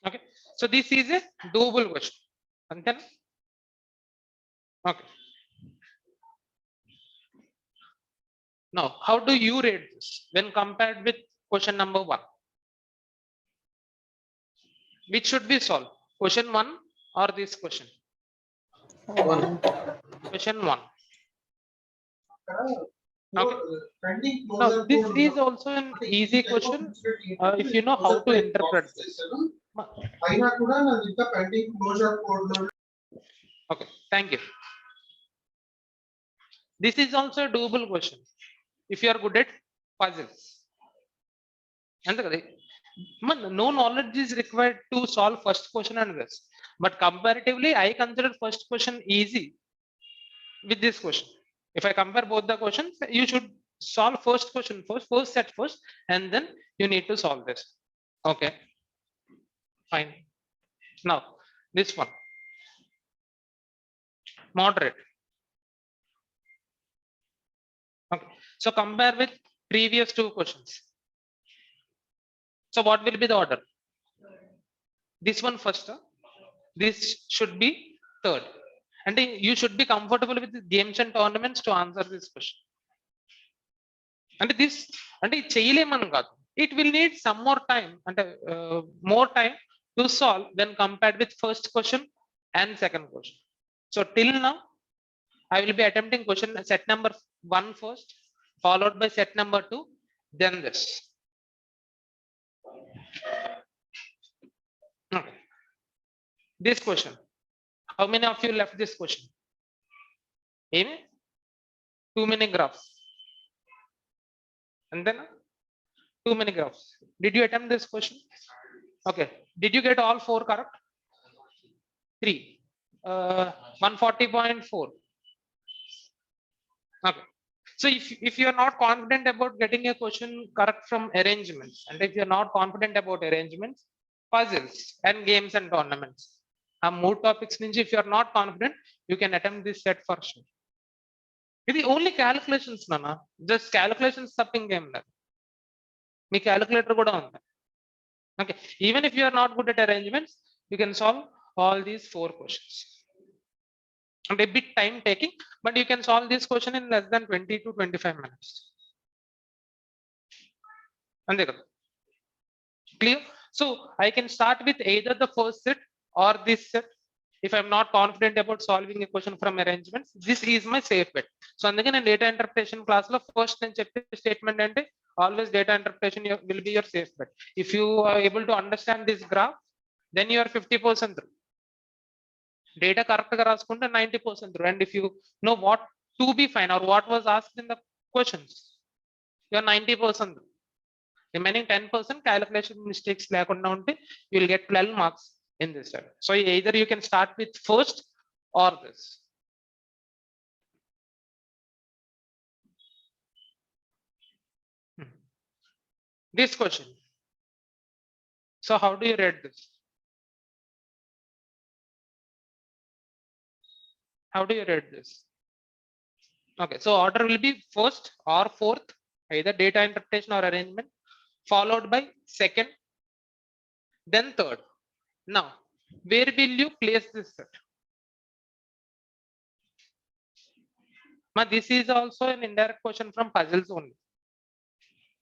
Okay, so this is a doable question. Antena? Okay. Now, how do you rate this when compared with question number 1? Which should be solved? Question 1 or this question? One. Question 1. Okay. Now, this is also an easy question if you know how to interpret this. Okay, thank you. This is also a doable question if you are good at puzzles. And no knowledge is required to solve first question and this. But comparatively, I consider first question easy with this question. If I compare both the questions, you should solve first question first set first, and then you need to solve this. Okay, fine. Now, this one, moderate. Okay, so compare with previous two questions. So what will be the order? This one first, this should be third. And you should be comfortable with the games and tournaments to answer this question. And this, and it will need some more time and more time to solve when compared with first question and second question. So till now, I will be attempting question set number 1 first, followed by set number 2, then this. Okay. This question. How many of you left this question? Amy? Too many graphs. And then too many graphs. Did you attempt this question? Okay. Did you get all 4 correct? 3. 140.4. Okay. So if you are not confident about getting a question correct from arrangements, and if you are not confident about arrangements, puzzles and games and tournaments, more topics, if you are not confident, you can attempt this set for sure. It only calculations, Nana. Just calculations tapping game. Me calculator go down. Okay. Even if you are not good at arrangements, you can solve all these 4 questions. And a bit time taking, but you can solve this question in less than 20 to 25 minutes. And clear? So I can start with either the first set or this set. If I'm not confident about solving a question from arrangements, this is my safe bet. So అందుకనే data interpretation class లో first నేను చెప్పే statement అంటే always data interpretation will be your safe bet. If you are able to understand this graph, then you are 50% through. Data correct గా రాసుకుంటే 90% through. And if you know what to be fine or what was asked in the questions, you are 90% through. Remaining 10% calculation mistakes లేకుండా ఉంటే you will get 12 marks in this set. So either you can start with first or this. This question. So how do you read this? How do you read this? Okay, so order will be first or fourth, either data interpretation or arrangement, followed by second, then third. Now, where will you place this set? This is also an indirect question from puzzles only.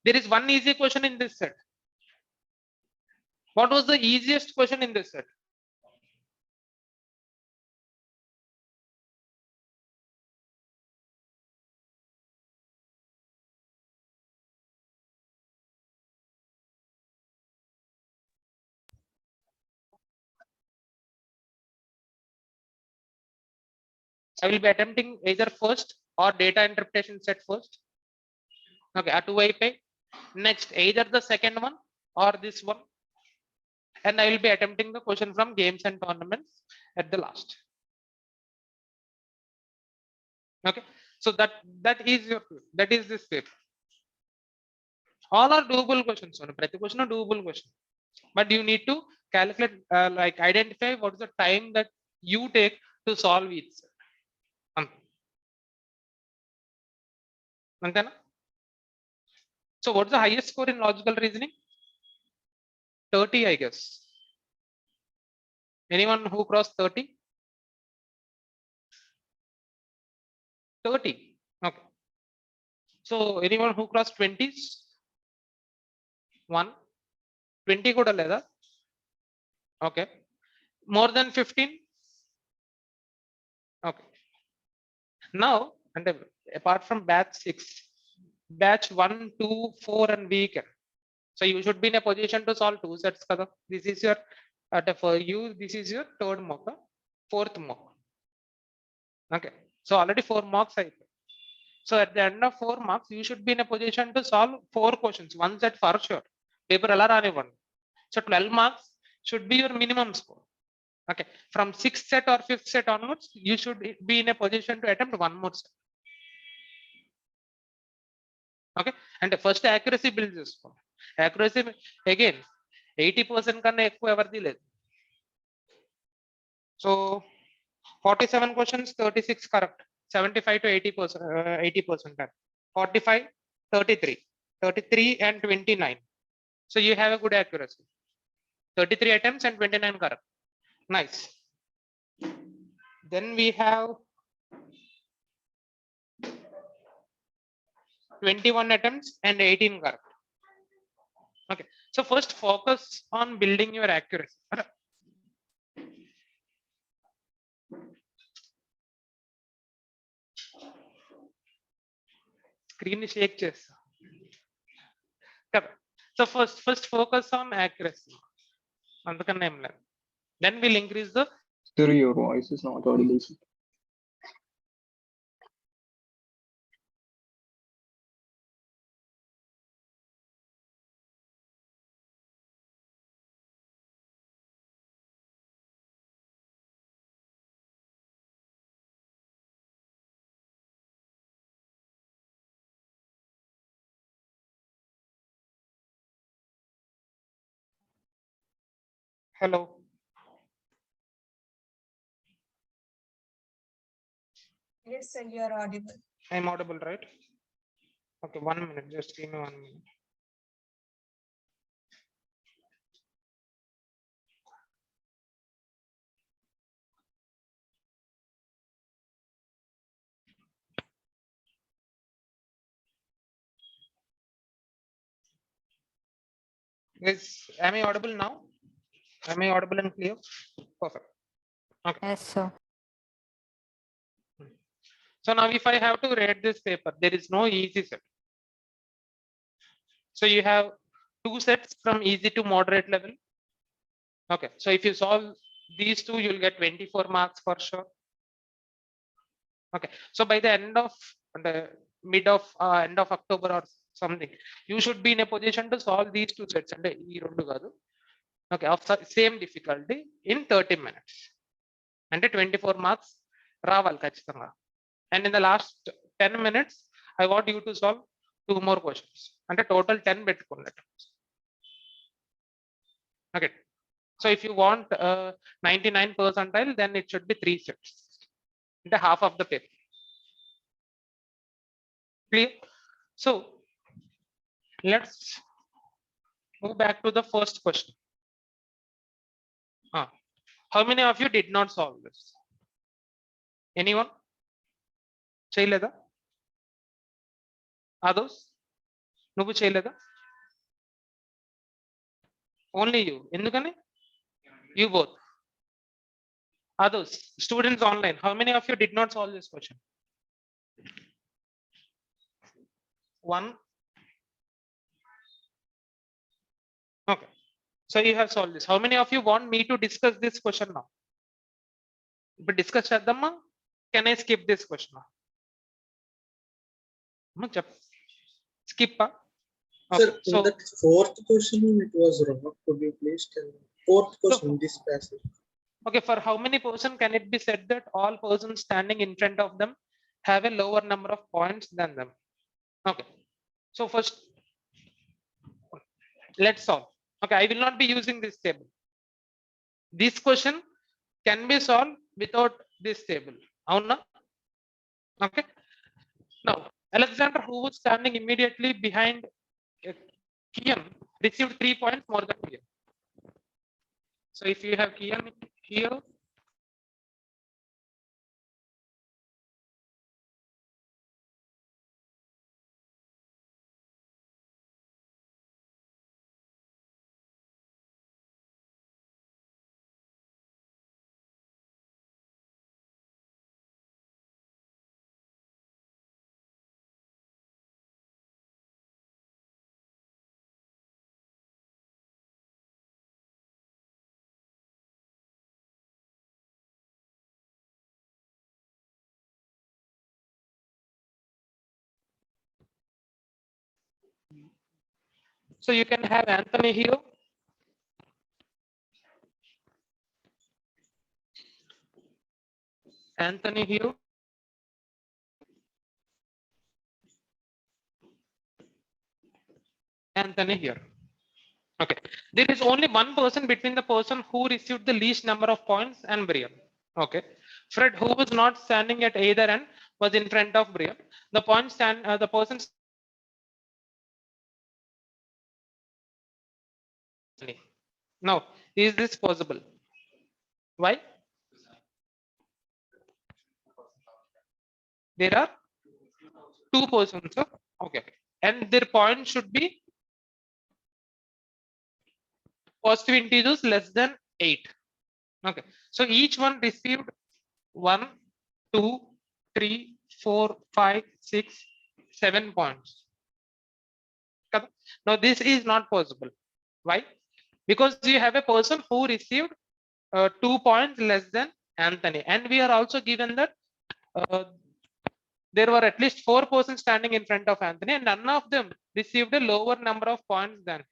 There is one easy question in this set. What was the easiest question in this set? I will be attempting either first or data interpretation set first. Okay, at next either the second one or this one, and I will be attempting the question from games and tournaments at the last. Okay, so that is this paper. All are doable questions. Prati question doable question, but you need to calculate, like identify what is the time that you take to solve each. So what's the highest score in logical reasoning? 30, I guess. Anyone who crossed 30? 30. Okay. So anyone who crossed 20s? 1. 20 kuda leda? Okay. More than 15? Okay. Now, and apart from batch 6, batch 1, 2, 4 and weekend. So you should be in a position to solve 2 sets. Kada. This is your, for you, this is your third mock, fourth mock. Okay. So already 4 marks. So at the end of 4 marks, you should be in a position to solve 4 questions. One set for sure. Paper alla raanivanni. So 12 marks should be your minimum score. Okay. From 6th set or 5th set onwards, you should be in a position to attempt 1 more set. Okay. And the first accuracy build చేసుకో. Accuracy again 80% కన్నా ఎక్కువ ఎవరిది లేదు. So 47 questions, 36 correct. 75 to 80%, 80%. 45, 33, 33 and 29. So you have a good accuracy. 33 attempts and 29 correct. Nice. Then we have 21 attempts and 18 correct. Okay. So first focus on building your accuracy. Screen shake chesa. So first focus on accuracy. Then we'll increase the. Sir, your voice is not audible. Sir. Hello. Yes, sir, you are audible. I'm audible, right? Okay, 1 minute. Just give me 1 minute. Am I audible now? Am I audible and clear? Perfect. Okay. Yes, sir. So now if I have to rate this paper, there is no easy set. So you have 2 sets from easy to moderate level. Okay. So if you solve these 2, you'll get 24 marks for sure. Okay. So by the end of the end of October or something, you should be in a position to solve these 2 sets. And okay, of same difficulty in 30 minutes. And 24 marks రావాలి ఖచ్చితంగా. And in the last 10 minutes, I want you to solve 2 more questions. And total 10 పెట్టుకున్నట్టు. Okay. So if you want 99 percentile, then it should be 3 sets. And half of the paper. Clear? So let's move back to the first question. How many of you did not solve this? Anyone? చేయలేదా? Others? నువ్వు చేయలేదా? Only you. ఎందుకని? You both. Others? Students online. How many of you did not solve this question? 1. Okay. So you have solved this. How many of you want me to discuss this question now? But discuss చేద్దామా? Can I skip this question now? Skip. Sir, Okay. So in that 4th question, it was wrong. Could you please tell me? 4th question, this passage. okay, for how many person can it be said that all persons standing in front of them have a lower number of points than them? Okay. So first, let's solve. Okay, I will not be using this table. This question can be solved without this table. Avuna? Okay. Now, Alexander, who was standing immediately behind Kian, received 3 points more than Kian. So if you have Kian here. So you can have Anthony here. Anthony here. Anthony here. Okay. There is only one person between the person who received the least number of points and Brian. Okay. Fred, who was not standing at either end, was in front of Brian. The point stand, the person. Now, is this possible? Why? There are two persons. Huh? Okay. And their point should be positive integers less than 8. Okay. So each one received 1, 2, 3, 4, 5, 6, 7 points. Now this is not possible. Why? Because you have a person who received 2 points less than Anthony, and we are also given that there were at least 4 persons standing in front of Anthony, and none of them received a lower number of points than.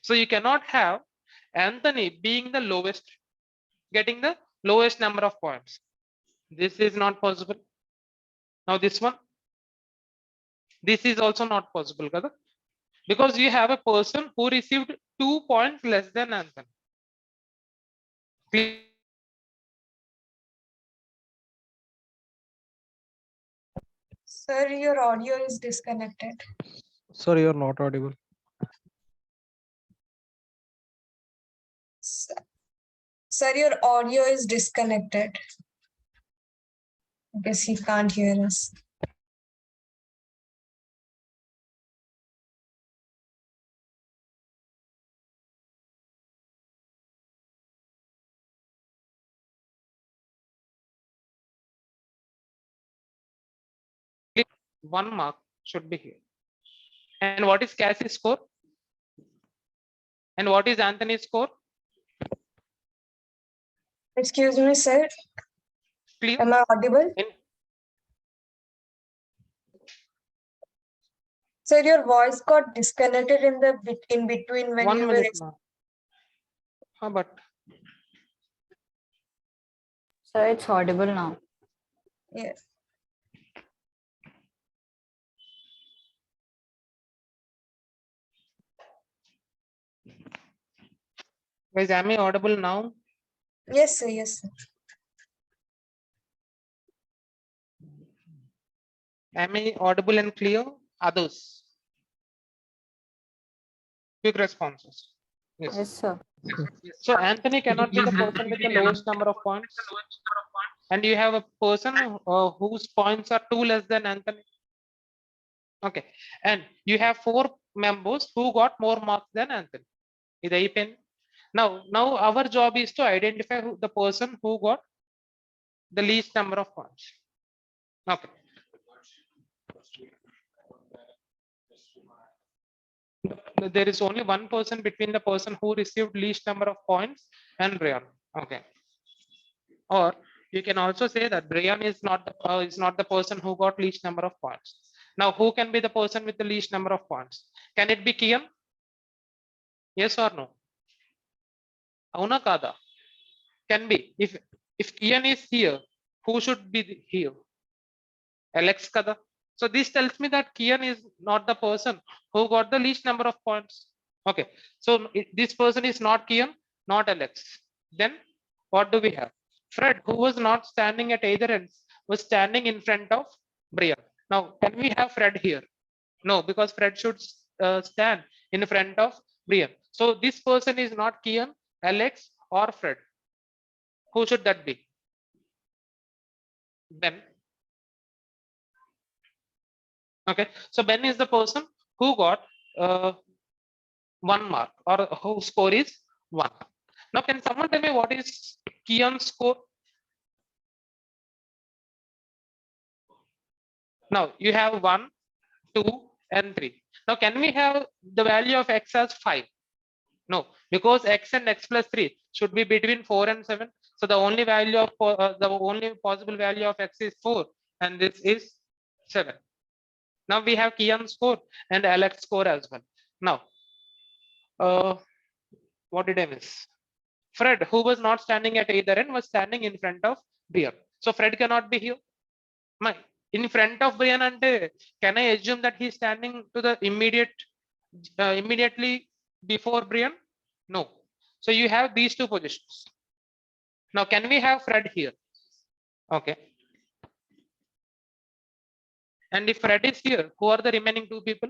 So you cannot have Anthony being the lowest, getting the lowest number of points. This is not possible. Now this one, this is also not possible, because you have a person who received 2 points less than Anthony. Sir, your audio is disconnected. Sir, you are not audible. Sir, your audio is disconnected. I guess he can't hear us. One mark should be here. And what is Cassie's score? And what is Anthony's score? Excuse me, sir. Clear? Am I audible? Sir, your voice got disconnected in the in between when 1 you were. minute now. But Sir, it's audible now. Yes. guys, am I audible now? Yes, sir. Yes, sir. Am I audible and clear? Others? Quick responses. Yes, sir. So Anthony cannot be the person with the lowest number of points. And you have a person whose points are 2 less than Anthony. Okay. And you have 4 members who got more marks than Anthony. Now our job is to identify the person who got the least number of points. Okay. There is only one person between the person who received least number of points and Brian. Okay. Or you can also say that Brian is not the person who got least number of points. Now, who can be the person with the least number of points? Can it be Kian? Yes or no? Auna kada? Can be. If Kian is here, who should be here? Alex kada? So this tells me that Kian is not the person who got the least number of points. Okay. So this person is not Kian, not Alex. Then what do we have? Fred, who was not standing at either ends, was standing in front of Brian. Now, can we have Fred here? No, because Fred should stand in front of Brian. So this person is not Kian, Alex, or Fred. Who should that be? Ben. Okay, so Ben is the person who got 1 mark, or whose score is 1. Now, can someone tell me what is Kian's score? Now, you have 1, 2, and 3. Now, can we have the value of x as 5? No, because x and x plus 3 should be between 4 and 7. So the only value of the only possible value of x is 4, and this is 7. Now we have Kian's score and Alex score as well. Now, what did I miss? Fred, who was not standing at either end, was standing in front of Brian. So Fred cannot be here. In front of Brian, and can I assume that he's standing to the immediately before Brian? No. So you have these two positions. Now, can we have Fred here? Okay. And if Fred is here, who are the remaining two people?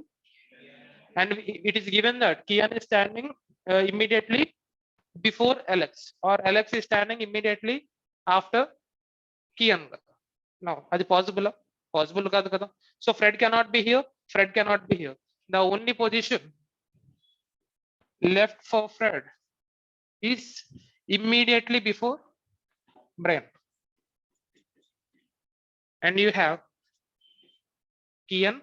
And it is given that Kian is standing immediately before Alex, or Alex is standing immediately after Kian. Now, is it possible? Possible. So Fred cannot be here. Fred cannot be here. The only position left for Fred is immediately before Brian. And you have Kian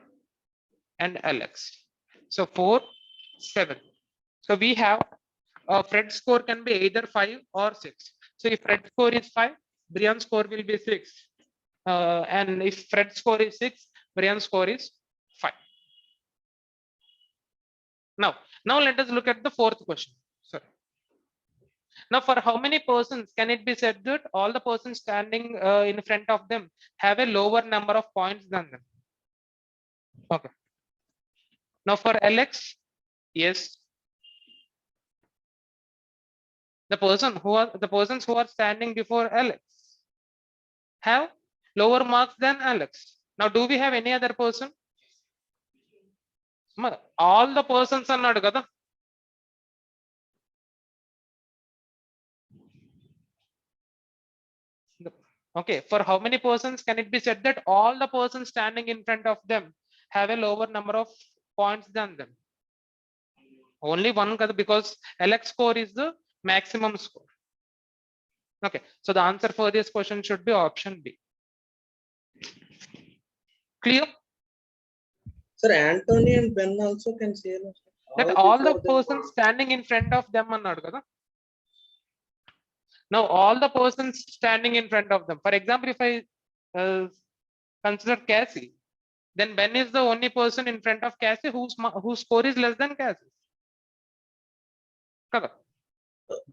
and Alex. So 4, 7. So we have Fred's score can be either 5 or 6. So if Fred's score is 5, Brian's score will be 6. And if Fred's score is 6, Brian's score is 5. Now let us look at the fourth question. Sorry. Now, for how many persons can it be said that all the persons standing in front of them have a lower number of points than them? Okay. Now for Alex, yes. The persons who are standing before Alex have lower marks than Alex. Now, do we have any other person? All the persons are not kada. Okay, for how many persons can it be said that all the persons standing in front of them have a lower number of points than them? Only one, because Alex score is the maximum score. Okay, so the answer for this question should be option B. Clear? Sir, Anthony and Ben also can say that all the persons standing in front of them are not kada. Now all the persons standing in front of them. For example, if I consider Cassie, then Ben is the only person in front of Cassie whose score is less than Cassie.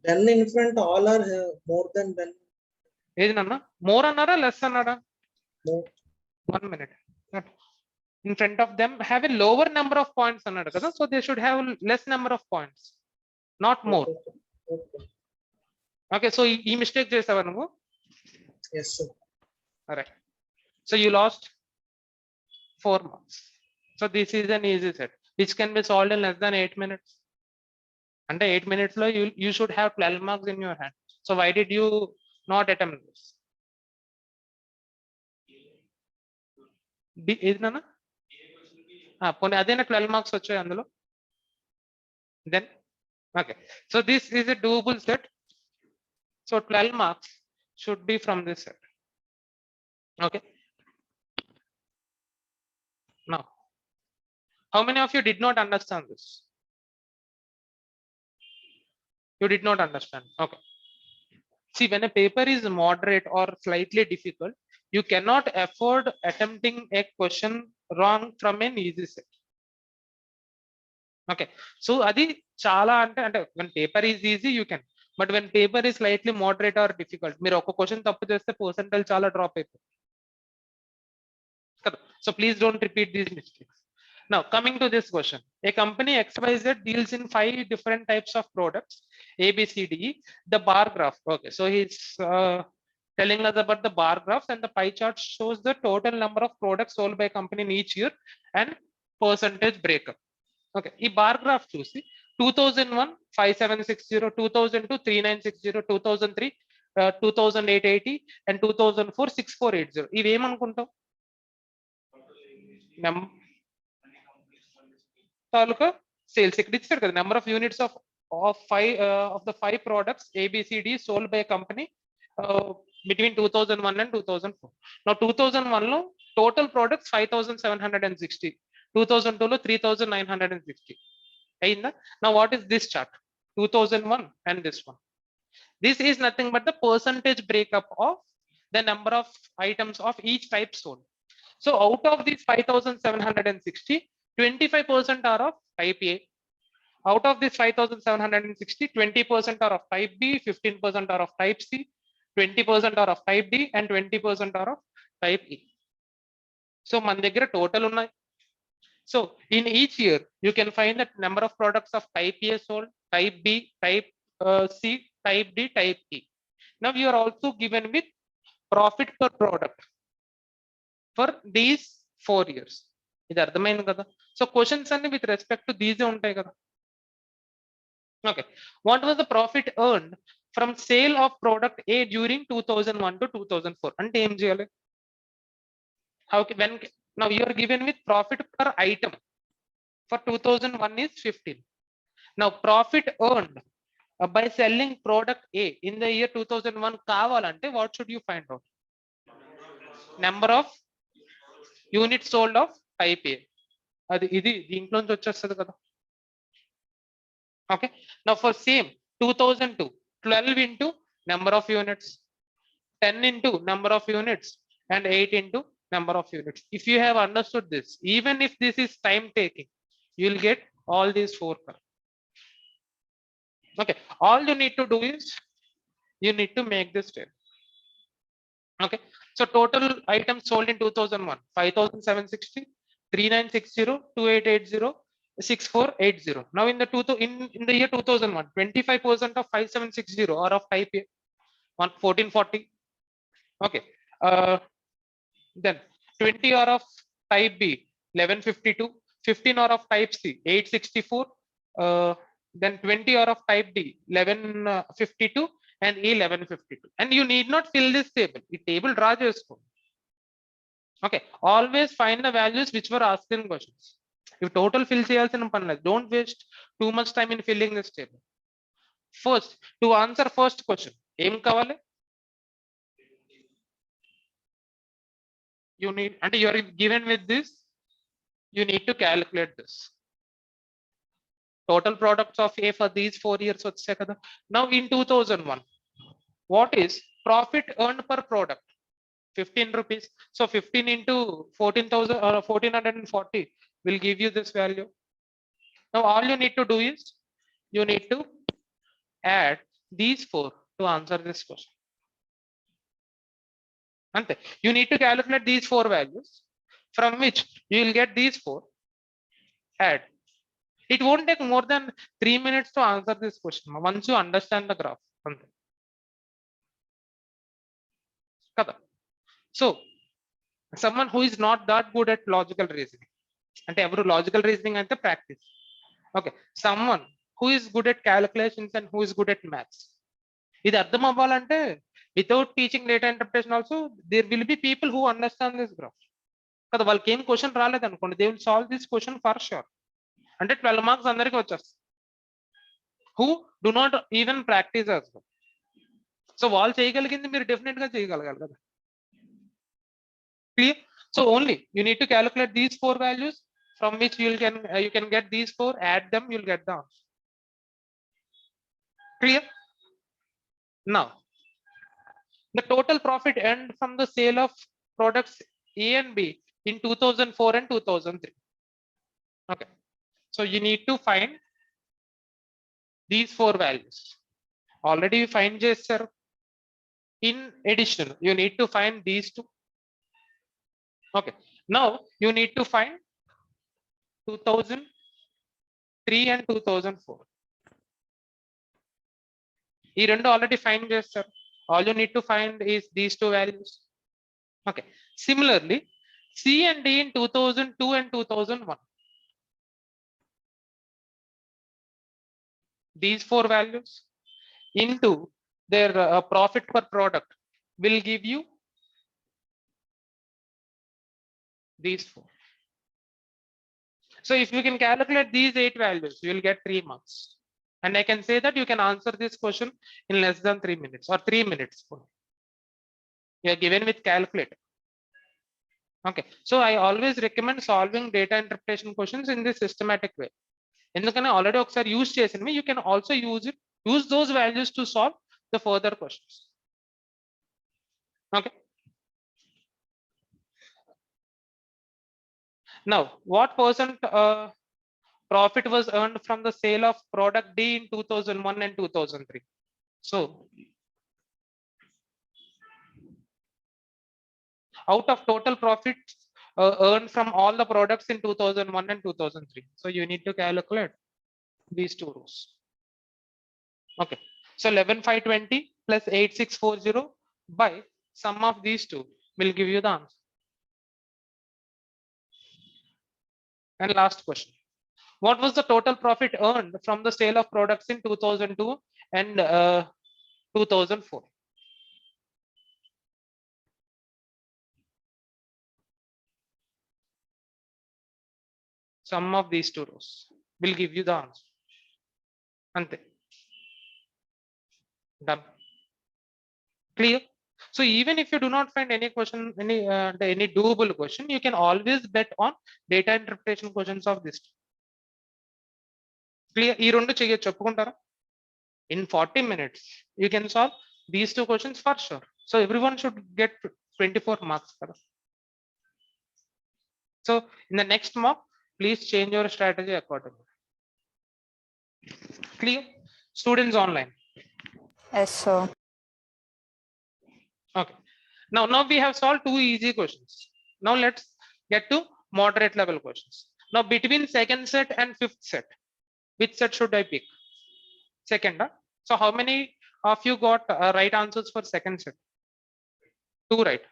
Ben in front, all are more than Ben. Is nana more another less another? More. 1 minute. In front of them have a lower number of points another, so they should have less number of points, not more. Okay. Okay, so e mistake chesava nuvu. Yes, sir. All right. So you lost 4 marks. So this is an easy set, which can be solved in less than 8 minutes. Under 8 minutes, you should have 12 marks in your hand. So why did you not attempt this? Is nana? Adena 12 marks vachayi andulo. Then okay. So this is a doable set. So 12 marks should be from this set. Okay. Now, how many of you did not understand this? You did not understand. Okay. See, when a paper is moderate or slightly difficult, you cannot afford attempting a question wrong from an easy set. Okay. So adi chala ante when paper is easy, you can. But when paper is slightly moderate or difficult, మీరు ఒక question తప్పు చేస్తే percentile చాలా drop అయిపోతుంది. So please don't repeat these mistakes. Now coming to this question, a company XYZ deals in 5 different types of products, A, B, C, D, the bar graph. Okay, so he's telling us about the bar graphs, and the pie chart shows the total number of products sold by a company in each year and percentage breakup. Okay, ఈ bar graph చూసి 2001 5760, 2002 3960, 2003 2880 and 2004 6480. ఇవి ఏమనుకుంటాం తాలూకా sales ఇక్కడ ఇచ్చారు కదా number of units of the 5 products ABCD sold by a company between 2001 and 2004. Now 2001 లో total products 5760, 2002 లో 3960 అయిందా. Now what is this chart? 2001 and this one. This is nothing but the percentage breakup of the number of items of each type sold. So out of these 5760, 25% are of type A. Out of this 5760, 20% are of type B, 15% are of type C, 20% are of type D, and 20% are of type E. So మన దగ్గర total ఉన్నాయి. So in each year, you can find the number of products of type A sold, type B, type C, type D, type E. Now you are also given with profit per product for these 4 years. ఇది అర్థమైంది కదా. So questions అన్ని with respect to these ఉంటాయి కదా. Okay, what was the profit earned from sale of product A during 2001 to 2004? అంటే ఏం చేయాలి? How when now you are given with profit per item for 2001 is 15. Now profit earned by selling product A in the year 2001 కావాలంటే what should you find out? Number of units sold of type A. అది ఇది దీంట్లోంచి వచ్చేస్తుంది కదా. Okay, now for same 2002, 12 into number of units, 10 into number of units, and 8 into number of units. If you have understood this, even if this is time taking, you will get all these 4 correct. Okay, all you need to do is you need to make this table. Okay, so total items sold in 2001 5760, 3960, 2880, 6480. Now in the in the year 2001, 25% of 5760 are of type A, 1440. Okay, then 20 are of type B, 1152, 15 are of type C, 864, then 20 are of type D, 1152, and E 1152. And you need not fill this table. The table draw chesko. Okay, always find the values which were asked in questions. If total fill cheyalsina panలేదు, don't waste too much time in filling this table. First, to answer first question, em kavali? You need, and you are given with this, you need to calculate this. Total products of A for these 4 years వచ్చే కదా. Now in 2001, what is profit earned per product? 15 rupees. So 15 into 14,000 or 1440 will give you this value. Now all you need to do is you need to add these 4 to answer this question. Ante, you need to calculate these 4 values from which you will get these 4. Add. It won't take more than 3 minutes to answer this question once you understand the graph. Ante. Kada. So someone who is not that good at logical reasoning, ante every logical reasoning ante practice. Okay, someone who is good at calculations and who is good at maths, ఇది అర్థం అవ్వాలంటే without teaching data interpretation also there will be people who understand this graph కదా. వాళ్ళకి ఏం question రాలేదు అనుకోండి, they will solve this question for sure. అంటే 12 marks అందరికీ వచ్చేస్తాయి who do not even practice as well. So వాళ్ళు చేయగలిగింది మీరు డెఫినెట్ గా చేయగలగాలి కదా. Clear? So only you need to calculate these 4 values from which you can get these 4, add them, you'll get the answer. Clear? Now the total profit earned from the sale of products A and B in 2004 and 2003. Okay, so you need to find these 4 values. Already you find sir. In addition, you need to find these 2. Okay, now you need to find 2003 and 2004. ఈ రెండు already find చేస్తారు. All you need to find is these 2 values. Okay, similarly C and D in 2002 and 2001. These 4 values into their profit per product will give you these 4. So if you can calculate these 8 values, you will get 3 marks. And I can say that you can answer this question in less than 3 minutes or 3 minutes. You are given with calculator. Okay, so I always recommend solving data interpretation questions in this systematic way. ఎందుకని already ఒకసారి use చేసినవి, you can also use those values to solve the further questions. Okay. Now, what percent profit was earned from the sale of product D in 2001 and 2003? So, out of total profits earned from all the products in 2001 and 2003. So you need to calculate these 2 rows. Okay. So 11,520 plus 8,640 by sum of these 2 will give you the answer. And last question. What was the total profit earned from the sale of products in 2002 and 2004? Sum of these 2 rows will give you the answer. Ante. Done. Clear? So even if you do not find any question, any doable question, you can always bet on data interpretation questions of this. Clear? ఈ రెండు చేయొచ్చు, చెప్పుకుంటారా? In 40 minutes, you can solve these 2 questions for sure. So everyone should get 24 marks. So in the next mock, please change your strategy accordingly. Clear? Students online. Yes, sir. Okay. Now we have solved 2 easy questions. Now let's get to moderate level questions. Now between second set and fifth set, which set should I pick? Second. Huh? So how many of you got right answers for second set? 2 right.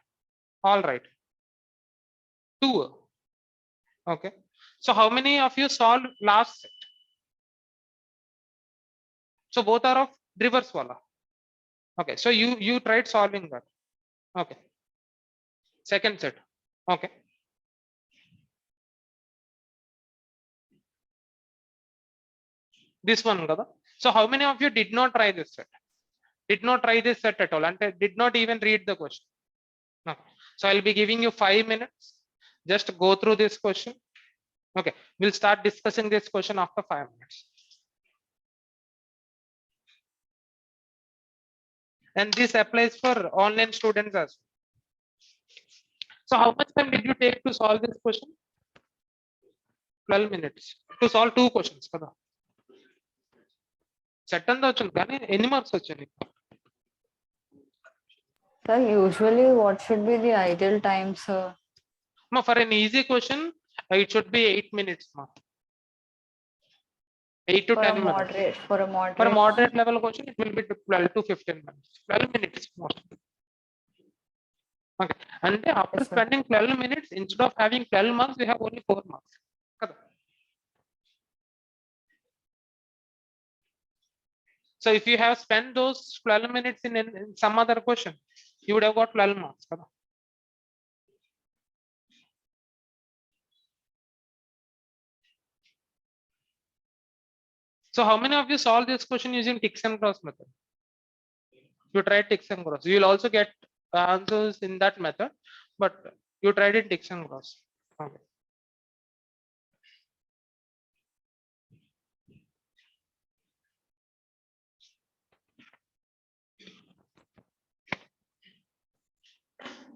All right. 2. Okay. So how many of you solved last set? So both are of reverse wala. Okay. So you tried solving that. Okay. Second set. Okay. This one, kada. So how many of you did not try this set? Did not try this set at all and did not even read the question? No. So I'll be giving you 5 minutes. Just go through this question. Okay. We'll start discussing this question after 5 minutes. And this applies for online students as well. So how much time did you take to solve this question? 12 minutes to solve 2 questions. Kada. Set and any marks vachani? Sir, usually what should be the ideal time, sir? Ma, for an easy question, it should be 8 minutes. Ma. 8 to For 10 a minutes. moderate, for a moderate. For a moderate level question, it will be 12 to 15 minutes. 12 minutes more. Okay. And after Yes, sir. spending 12 minutes, instead of having 12 marks, we have only 4 marks. Kada. So if you have spent those 12 minutes in some other question, you would have got 12 marks. Kada. So how many of you solved this question using ticks and cross method? You tried ticks and cross. You will also get answers in that method, but you tried it ticks and cross. Okay.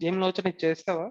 ఏం లోచన చేస్తావా?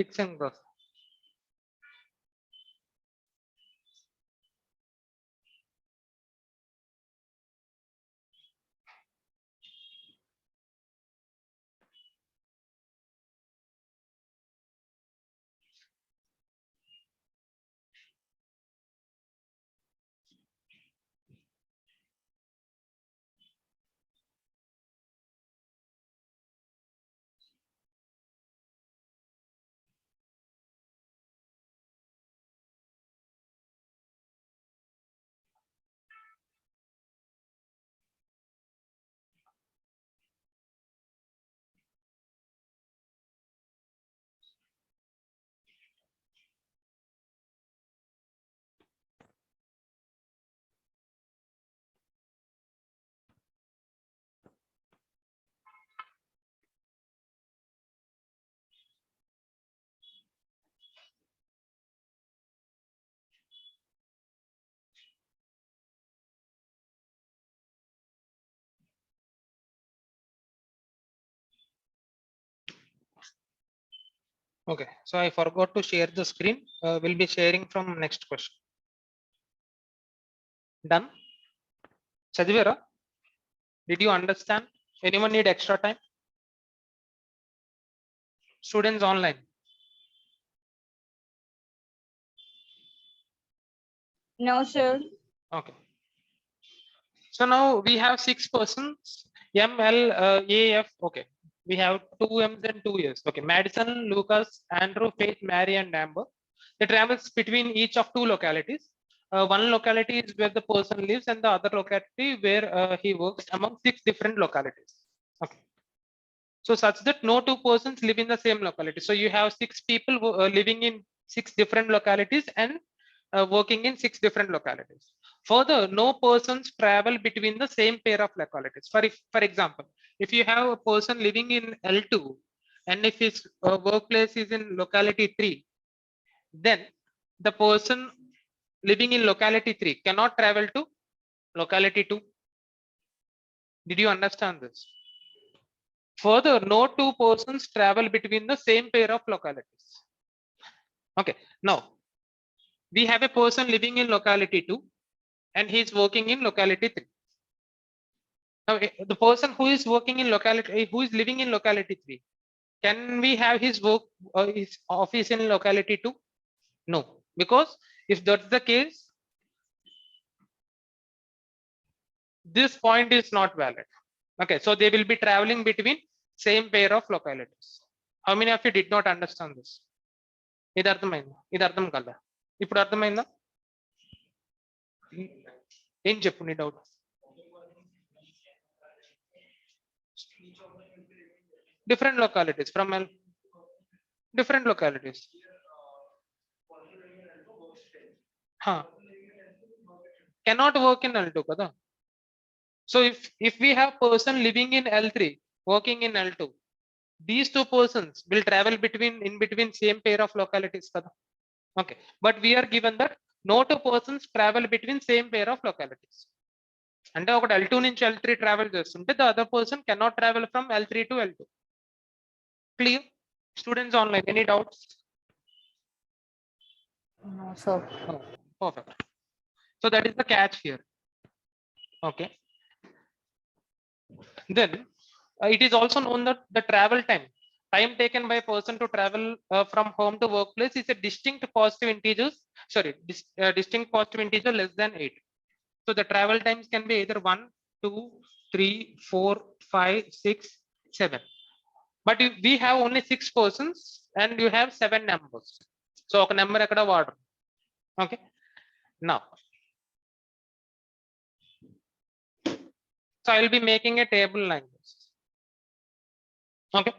fixing process. Okay, so I forgot to share the screen. We'll be sharing from next question. Done? Chadivera, did you understand? Anyone need extra time? Students online. No, sir. Okay. So now we have 6 persons, M, L, A, F. Okay. We have 2 M's and 2 A's. Okay. Madison, Lucas, Andrew, Faith, Mary, and Amber. They travels between each of 2 localities. One locality is where the person lives, and the other locality where he works, among 6 different localities. Okay. So such that no 2 persons live in the same locality. So you have 6 people living in 6 different localities and working in 6 different localities. Further, no persons travel between the same pair of localities. For example, if you have a person living in L2 and if his workplace is in locality 3, then the person living in locality 3 cannot travel to locality 2. Did you understand this? Further, no 2 persons travel between the same pair of localities. Okay, now we have a person living in locality 2 and he is working in locality 3. Now, the person who is working in locality, who is living in locality 3, can we have his work or his office in locality 2? No, because if that's the case, this point is not valid. Okay, so they will be traveling between same pair of localities. How many of you did not understand this? ఇది అర్థమైందా? ఇది అర్థం కదా? ఇప్పుడు అర్థమైందా? ఏం చెప్పు నీ doubt? Different localities from different localities. Huh. Cannot work in L2 kada? So if we have person living in L3 working in L2, these 2 persons will travel in between same pair of localities kada? Okay, but we are given that no 2 persons travel between same pair of localities. అంటే ఒకటి L2 నుంచి L3 travel చేస్తుంటే the other person cannot travel from L3 to L2. Clear? Students online, any doubts? No, sir. Oh, perfect. So that is the catch here. Okay. Then it is also known that the travel time taken by a person to travel from home to workplace is a distinct positive integer less than 8. So the travel times can be either 1, 2, 3, 4, 5, 6, 7. But we have only 6 persons and you have 7 numbers. So a number ekkada vaadu. Okay. Now, so I will be making a table like this. Okay.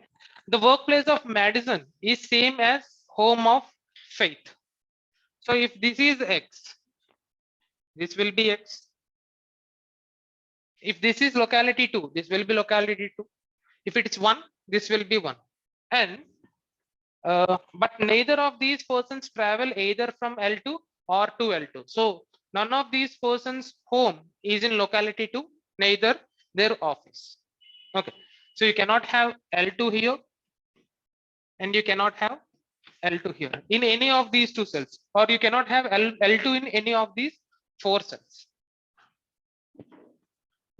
The workplace of Madison is same as home of Faith. So if this is X, this will be X. If this is locality 2, this will be locality 2. If it is 1, this will be 1. And but neither of these persons travel either from L2 or to L2. So none of these persons home is in locality 2, neither their office. Okay. So you cannot have L2 here and you cannot have L2 here in any of these two cells, or you cannot have L2 in any of these 4 cells.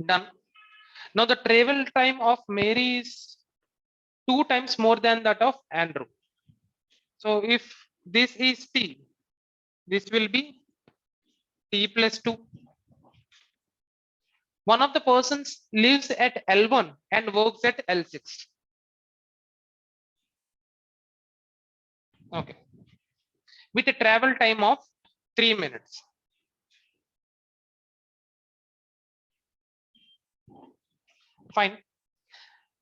Done. Now the travel time of Mary is 2 times more than that of Andrew. So if this is T, this will be T plus 2. One of the persons lives at L1 and works at L6. Okay. With a travel time of 3 minutes. Fine.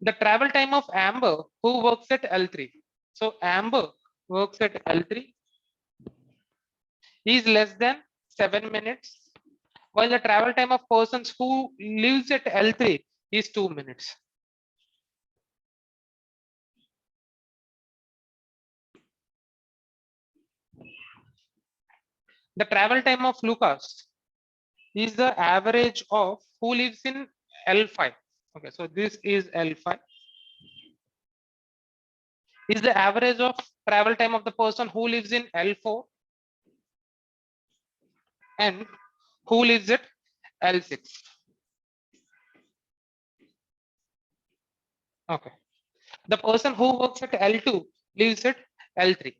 The travel time of Amber, who works at L3. So Amber works at L3 is less than 7 minutes, while the travel time of persons who lives at L3 is 2 minutes. The travel time of Lucas is the average of who lives in L5. Okay, so this is L5. Is the average of travel time of the person who lives in L4 and who lives at L6. Okay. The person who works at L2 lives at L3.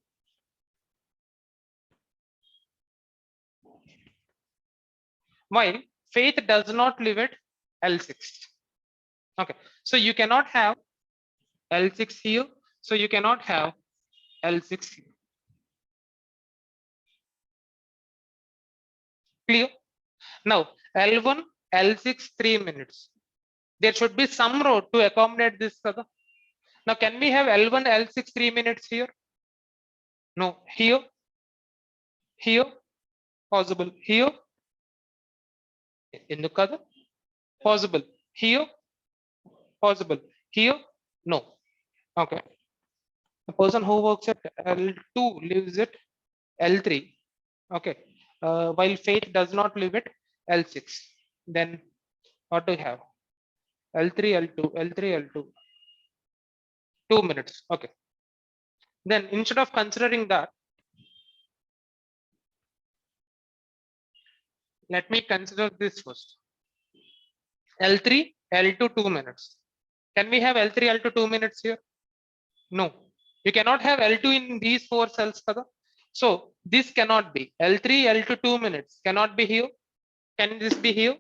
While Faith does not live at L6. Okay, so you cannot have L6 here. So you cannot have L6 here. Clear? Now L1, L6, 3 minutes. There should be some row to accommodate this. Now can we have L1, L6, 3 minutes here? No. Here, here, possible. Here, in the color, possible. Here, possible. Here, no. Okay. The person who works at L2 lives at L3. Okay. While Faith does not live at L6. Then what do we have? L3, L2, L3, L2. 2 minutes. Okay. Then instead of considering that, let me consider this first. L3, L2, 2 minutes. Can we have L3, L2, 2 minutes here? No. You cannot have L2 in these 4 cells. So this cannot be. L3, L2, 2 minutes. Cannot be here. Can this be here?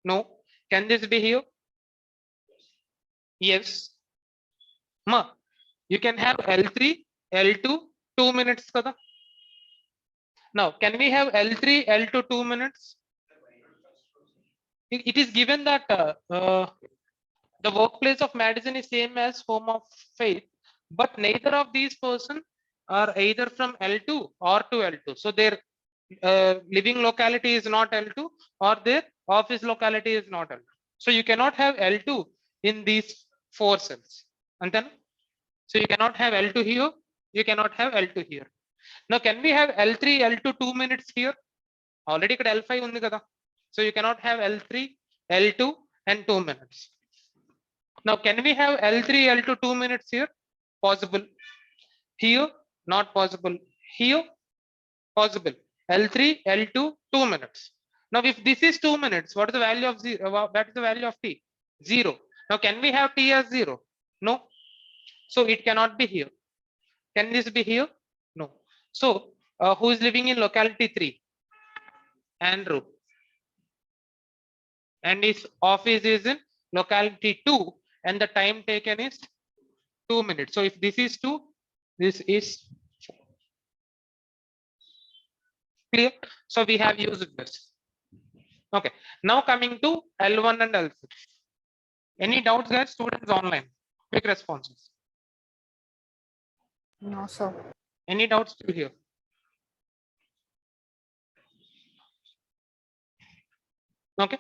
No. Can this be here? Yes. Ma, you can have L3, L2, 2 minutes. Now, can we have L3, L2, 2 minutes? It is given that the workplace of Madison is same as home of Faith, but neither of these persons are either from L2 or to L2. So their living locality is not L2 or their office locality is not L2. So you cannot have L2 in these 4 cells. And then, so you cannot have L2 here, you cannot have L2 here. Now, can we have L3, L2, 2 minutes here? Already got L5 undi kada. So you cannot have L3, L2 and 2 minutes. Now, can we have L3, L2, 2 minutes here? Possible. Here, not possible. Here, possible. L3, L2, 2 minutes. Now, if this is 2 minutes, what is the value of 0? What is the value of T? 0. Now, can we have T as 0? No. So it cannot be here. Can this be here? No. So who is living in locality 3? Andrew. And his office is in locality 2 and the time taken is 2 minutes. So if this is 2, this is 4. Clear? So we have used this. Okay. Now coming to L1 and L6. Any doubts, guys? Students online. Quick responses. No, sir. Any doubts still here? Okay.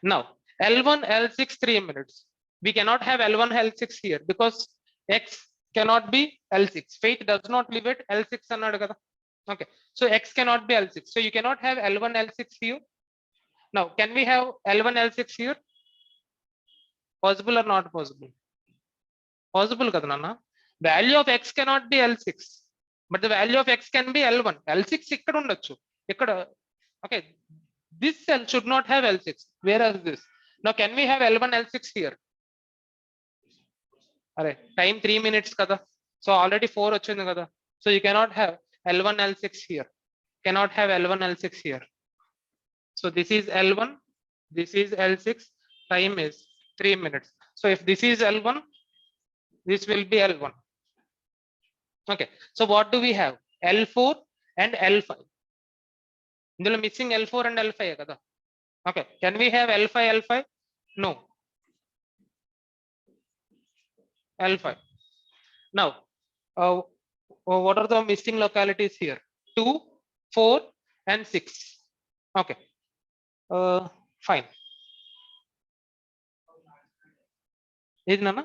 Now L1, L6, 3 minutes. We cannot have L1, L6 here because X cannot be L6. Faith does not live at L6. Okay. So X cannot be L6. So you cannot have L1, L6 here. Now, can we have L1, L6 here? Possible or not possible? Possible, Kadanana. Value of X cannot be L6. but the value of x can be L1. L6 ఇక్కడ ఉండొచ్చు. ఇక్కడ okay, this cell should not have L6. Whereas this, now can we have L1 L6 here? Alright, time 3 minutes kada, so already 4 వచ్చింది కదా, so you cannot have L1 L6 here, cannot have L1 L6 here. So this is L1, this is L6, time is 3 minutes. So if this is L1, this will be L1. Okay, so what do we have? L4 and L5. ఇందులో missing L4 and L5 కదా. Okay, can we have L5 L5? No. L5. Now, what are the missing localities here? 2, 4 and 6. Okay, fine. Is Nana?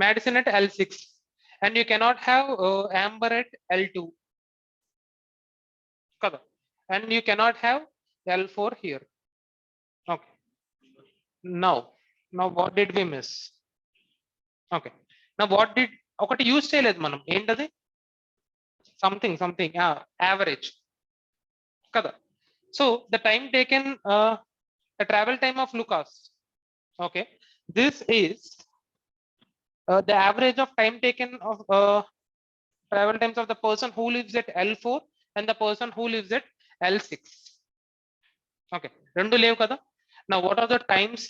Madison at L6, and you cannot have Amber at L2. Kada. And you cannot have L4 here. Okay. Now what did we miss? Okay. Now what did ఒకటి use చేయలేదు మనం, ఏంటది? something average kada. So the time taken, the travel time of Lucas, okay, this is the average of time taken of travel times of the person who lives at L4 and the person who lives at L6. Okay, rendu levu kada. Now what are the times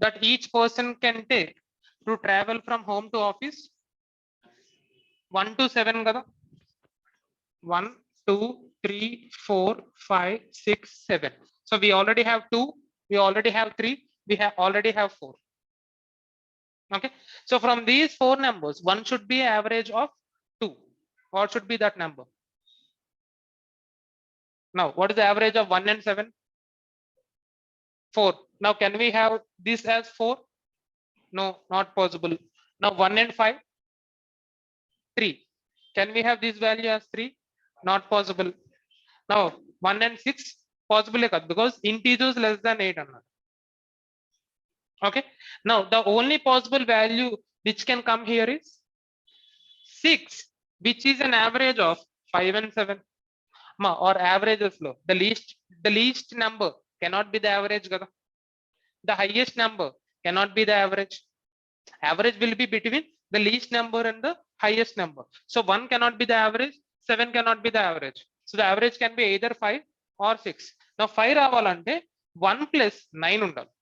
that each person can take to travel from home to office? 1 to 7 kada. 1, 2, 3, 4, 5, 6, 7. So we already have 2, we already have 3, we already have 4. Okay, so from these 4 numbers, one should be average of 2. What should be that number? Now what is the average of 1 and 7? 4. Now can we have this as 4? No, not possible. Now 1 and 5? 3. Can we have this value as 3? Not possible. Now 1 and 6 possible because integers less than 8 అన్నారు. Okay, now the only possible value which can come here is 6, which is an average of 5 and 7. Or averages low, the least number cannot be the average kada. The highest number cannot be the average. Average will be between the least number and the highest number. So 1 cannot be the average, 7 cannot be the average. So the average can be either 5 or 6. Now 5 రావాలంటే 1 plus 9 ఉండాలి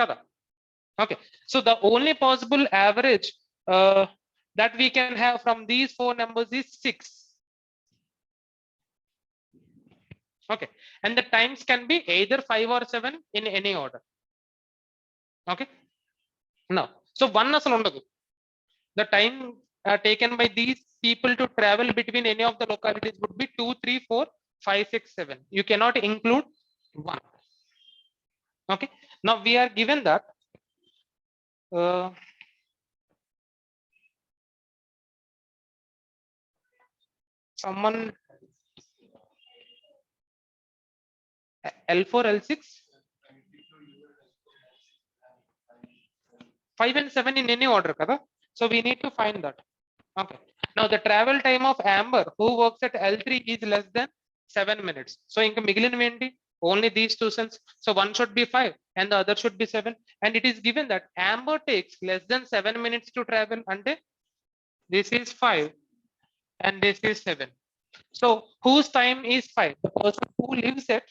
కదా. Okay, so the only possible average that we can have from these 4 numbers is 6. Okay, and the times can be either 5 or 7 in any order. Okay, now so 1 asalu undadu. The time taken by these people to travel between any of the localities would be 2, 3, 4, 5, 6, 7. You cannot include 1. Okay, now we are given that someone L4 L6 5 and 7 in any order kada. So we need to find that. Okay, now the travel time of Amber who works at L3 is less than 7 minutes. So inka migilinvi enti only these 2 cells. So one should be 5 and the other should be 7, and it is given that Amber takes less than 7 minutes to travel. Ante this is 5 and this is 7. So whose time is 5? The person who lives at,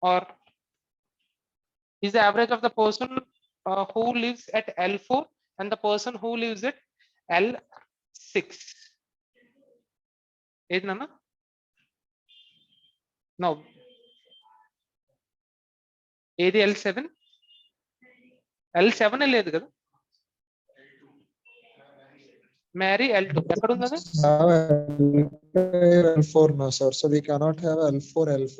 or is the average of the person who lives at L4 and the person who lives at L6. Is Nana? No. Edi L7? L7 లేదు కదా. Mary L2. ఎక్కడ ఉంది అది? L4 no sir, so we cannot have L4 L5,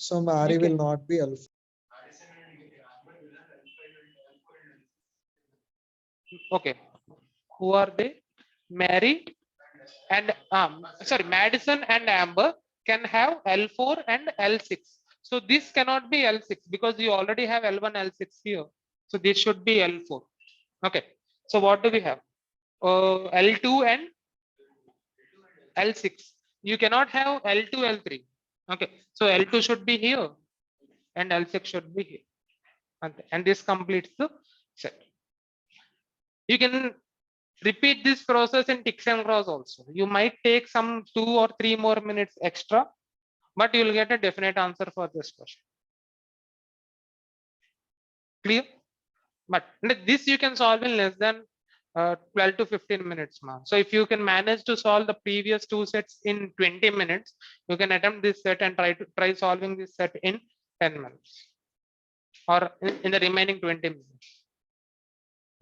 so Mary Okay. will not be L4. Okay, who are they? Mary and sorry, Madison and Amber can have L4 and L6. So this cannot be L6 because you already have L1 L6 here. So this should be L4. Okay, so what do we have? L2 and L6. You cannot have L2, L3. Okay, so L2 should be here and L6 should be here. And this completes the set. You can repeat this process in ticks and cross also. You might take some 2 or 3 more minutes extra, but you will get a definite answer for this question. Clear? But this you can solve in less than 12 to 15 minutes, man. So if you can manage to solve the previous 2 sets in 20 minutes, you can attempt this set and try solving this set in 10 minutes or in the remaining 20 minutes.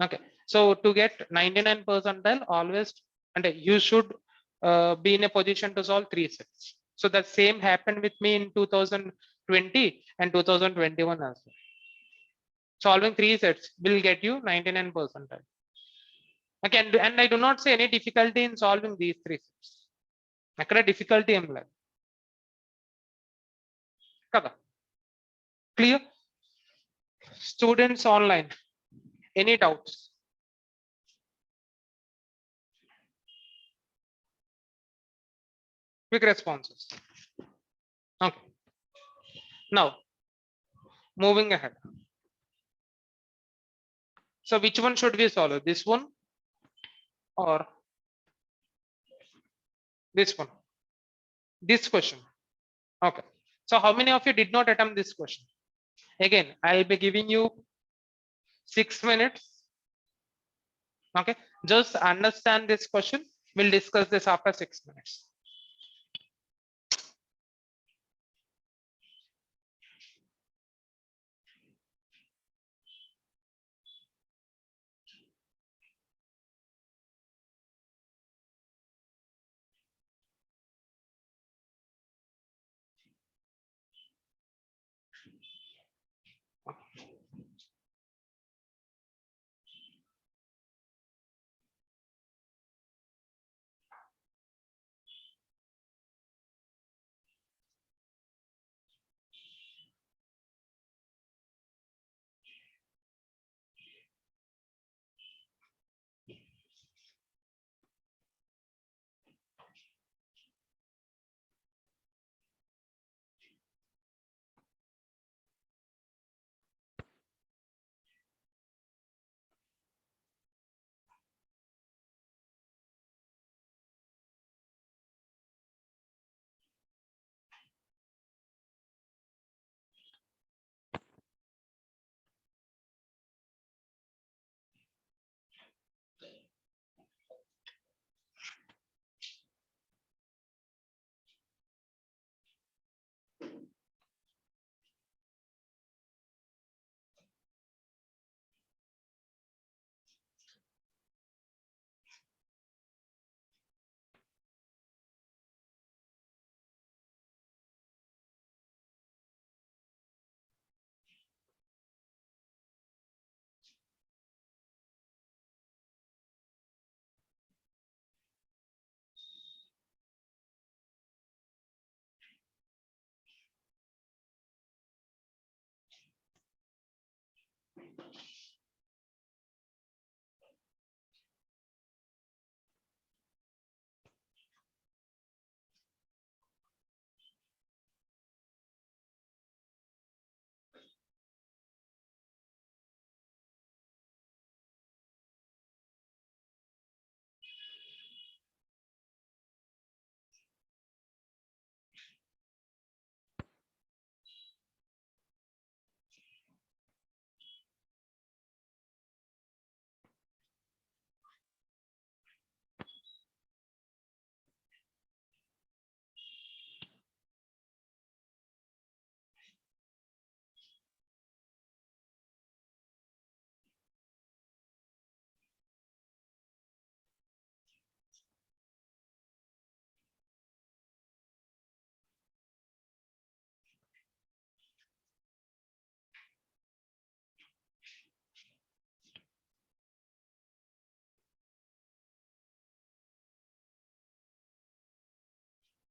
Okay, so to get 99 percentile, always, and you should be in a position to solve 3 sets. So the same happened with me in 2020 and 2021 as well. Solving 3 sets will get you 99 percentile. Okay, and I do not say any difficulty in solving these 3 sets. Akkada difficulty em ledhu. Kada. Clear? Students online. Any doubts? Quick responses. Okay. Now, moving ahead. So which one should we solve? This one or this one? This question. Okay. So how many of you did not attempt this question? Again, I'll be giving you 6 minutes. Okay. Just understand this question. We'll discuss this after 6 minutes.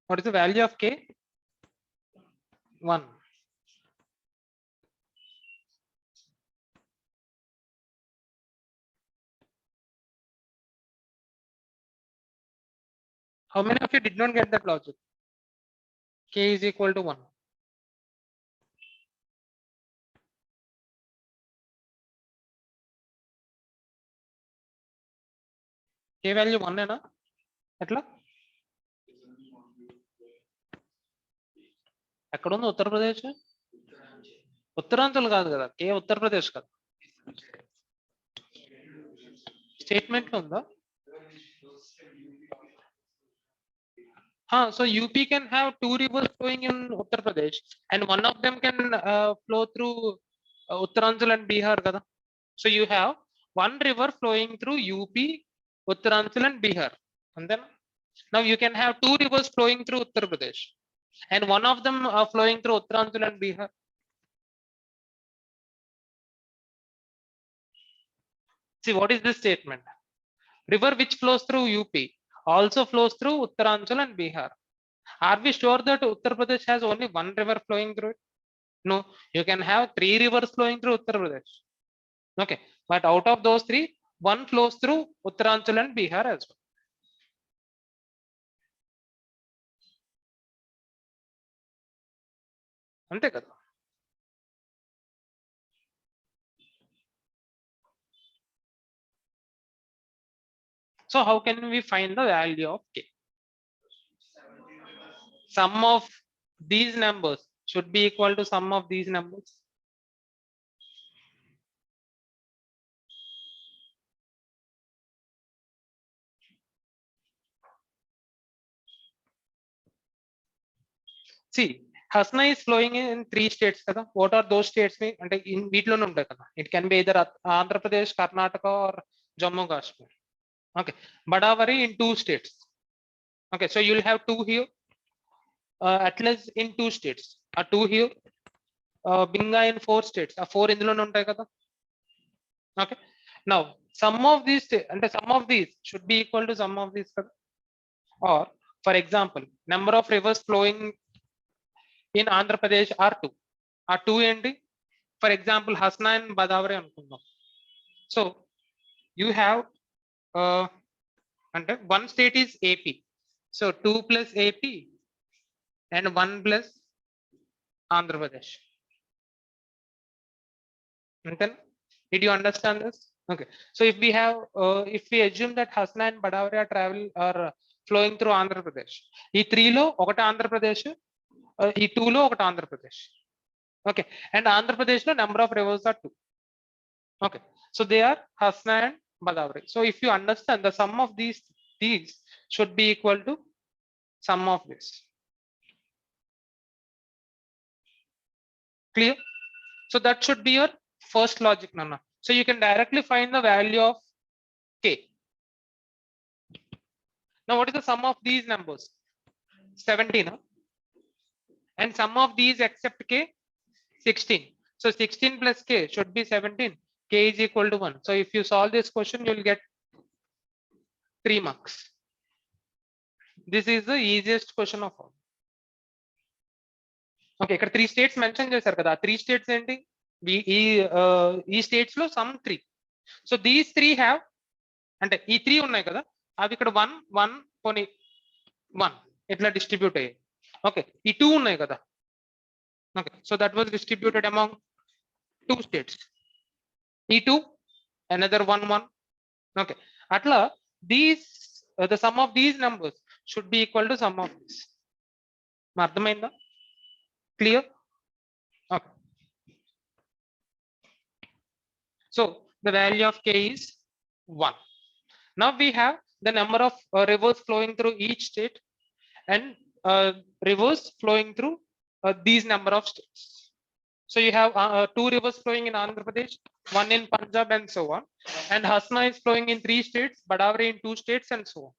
What is the value of K? 1. How many of you did not get that logic? K is equal to 1. K value 1 ena? ఎట్లా ఎక్కడ ఉంది ఉత్తరప్రదేశ్? ఉత్తరాంచల్ కాదు కదా, కే ఉత్తరప్రదేశ్ కదా. Statement లో ఉందా? So UP can have 2 rivers flowing in Uttar Pradesh and one of them can flow through Uttaranchal and Bihar kada. So you have one river flowing through UP, Uttaranchal and Bihar, and then now you can have 2 rivers flowing through Uttar Pradesh and one of them flowing through Uttaranchal and Bihar. See, what is this statement? River which flows through UP also flows through Uttaranchal and Bihar. Are we sure that Uttar Pradesh has only one river flowing through it? No, you can have 3 rivers flowing through Uttar Pradesh. Okay, but out of those 3, one flows through Uttaranchal and Bihar as well. Ante kada. So how can we find the value of K? Sum of these numbers should be equal to sum of these numbers. See, Hasna is flowing in 3 states kada. What are those states? Ante in వీటిలోనే ఉంటాయి కదా. It can be either Andhra Pradesh, Karnataka or Jammu Kashmir. Okay, Badavari in 2 states. Okay, so you'll have 2 here, Atlas in 2 states, 2 here, Binga in 4 states, 4 ఇందులోనే ఉంటాయి కదా. Okay, now sum of these అంటే sum of these should be equal to sum of these కదా. Or for example, number of rivers flowing in Andhra Pradesh are 2. 2 ఏంటి? For example, Hasna and Badavari అనుకుందాం. So you have అంటే one state is AP. So 2 plus AP and 1 plus Andhra Pradesh. And then, did you understand this? Okay. So if we have, if we assume that Hasna and Badavari are flowing through Andhra Pradesh, ఈ 3 లో ఒకటి Andhra Pradesh, ఈ 2 లో ఒకటి Andhra Pradesh. Okay. And Andhra Pradesh లో number of rivers are 2. Okay. So they are Hasna and Badavari. So if you understand, the sum of these should be equal to sum of this. Clear? So that should be your first logic, Nana. So you can directly find the value of K. Now what is the sum of these numbers? 17. Huh? And sum of these except K? 16. So 16 plus K should be 17. K is equal to 1. So if you solve this question, you will get 3 marks. This is the easiest question of all. Okay, ఇక్కడ 3 states mention చేశారు కదా. 3 states ఏంటి? ఈ states లో some 3. So these 3 have, అంటే ఈ 3 ఉన్నాయి కదా, అవి ఇక్కడ 1 1 పోనీ 1 ఇట్లా డిస్ట్రిబ్యూట్ అయ్యాయి. ఓకే, ఈ 2 ఉన్నాయి కదా. Okay, so that was distributed among 2 states. ఈ 2 another 1 1. ఓకే, అట్లా these the sum of these numbers should be equal to sum of this. అర్థమైందా? Clear? Okay. So the value of K is 1. Now we have the number of rivers flowing through each state and rivers flowing through these number of states. So you have 2 rivers flowing in Andhra Pradesh, 1 in Punjab and so on. And Hasna is flowing in 3 states, Badavari in 2 states and so on.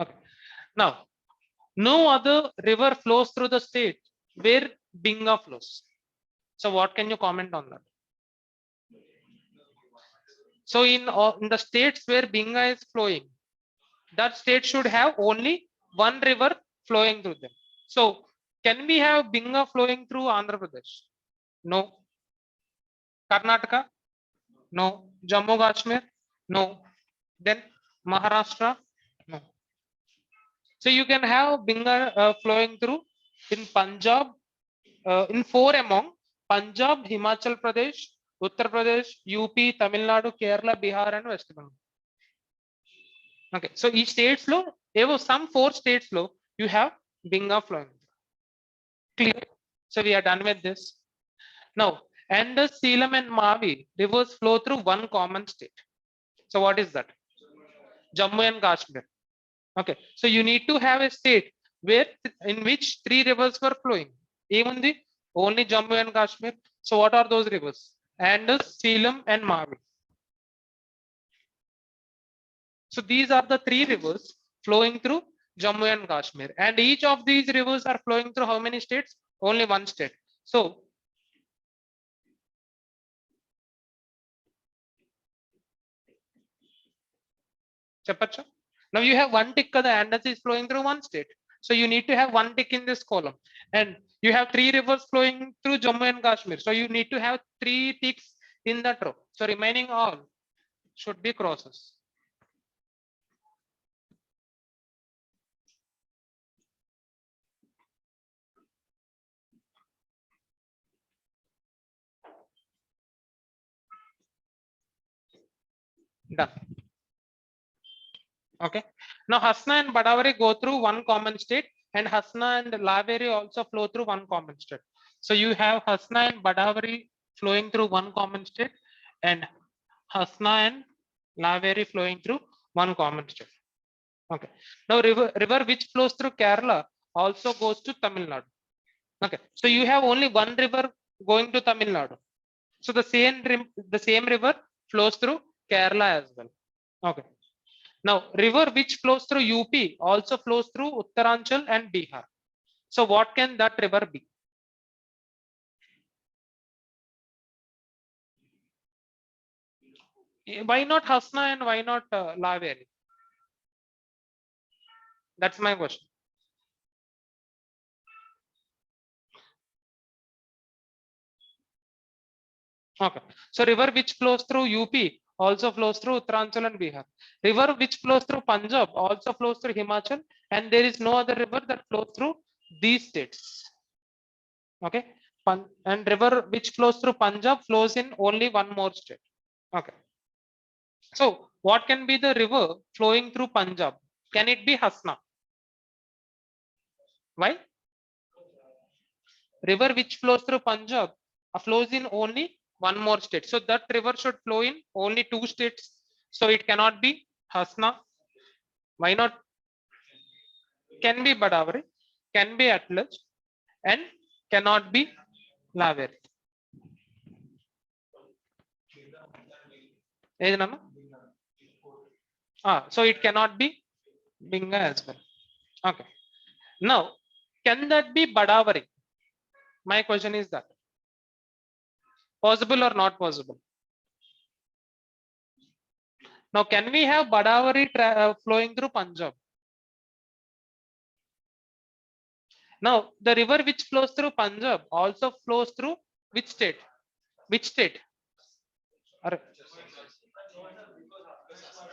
Okay. Now, no other river flows through the state where Binga flows. So what can you comment on that? So in the states where Binga is flowing, that state should have only one river flowing through them. So can we have Binga flowing through Andhra Pradesh? No. Karnataka? No. Jammu Kashmir? No. Then Maharashtra? No. So you can have Binga flowing through in Punjab, in 4 among Punjab, Himachal Pradesh, Uttar Pradesh, UP, Tamil Nadu, Kerala, Bihar, and West Bengal. Okay, so each states low, some 4 states low, you have Binga flowing. Clear? So we are done with this. Now, and the Salem and Mavi rivers flow through one common state. So what is that? Jammu and Kashmir. Okay, so you need to have a state where in which 3 rivers were flowing. Even the only Jammu and Kashmir. So what are those rivers? Indus, Salem, and Mavi. So these are the 3 rivers flowing through Jammu and Kashmir, and each of these rivers are flowing through how many states? Only one state. So Chapacha. Now you have one tick, the Indus is flowing through one state. So you need to have one tick in this column, and you have 3 rivers flowing through Jammu and Kashmir. So you need to have 3 ticks in that row. So remaining all should be crosses. Done. Okay. Now Hasna and Badavari go through one common state, and Hasna and Laveri also flow through one common state. So you have Hasna and Badavari flowing through one common state, and Hasna and Laveri flowing through one common state. Okay. Now river which flows through Kerala also goes to Tamil Nadu. Okay. So you have only one river going to Tamil Nadu. So the same river flows through Kerala as well. Okay. Now, river which flows through UP also flows through Uttaranchal and Bihar. So what can that river be? Why not Hasna and why not Laveri? That's my question. Okay. So river which flows through UP also flows through Uttaranchal and Bihar. River which flows through Punjab also flows through Himachal, and there is no other river that flows through these states. Okay. And river which flows through Punjab flows in only one more state. Okay. So what can be the river flowing through Punjab? Can it be Hasna? Why? River which flows through Punjab flows in only one more state. So that river should flow in only 2 states. So it cannot be Hasna. Why not? Can be Badavari, can be Atlas, and cannot be Laveri. So it cannot be Binga as well. Okay. Now, can that be Badavari? My question is that possible or not possible? Now, can we have Badavari flowing through Punjab? Now, the river which flows through Punjab also flows through which state? Which state?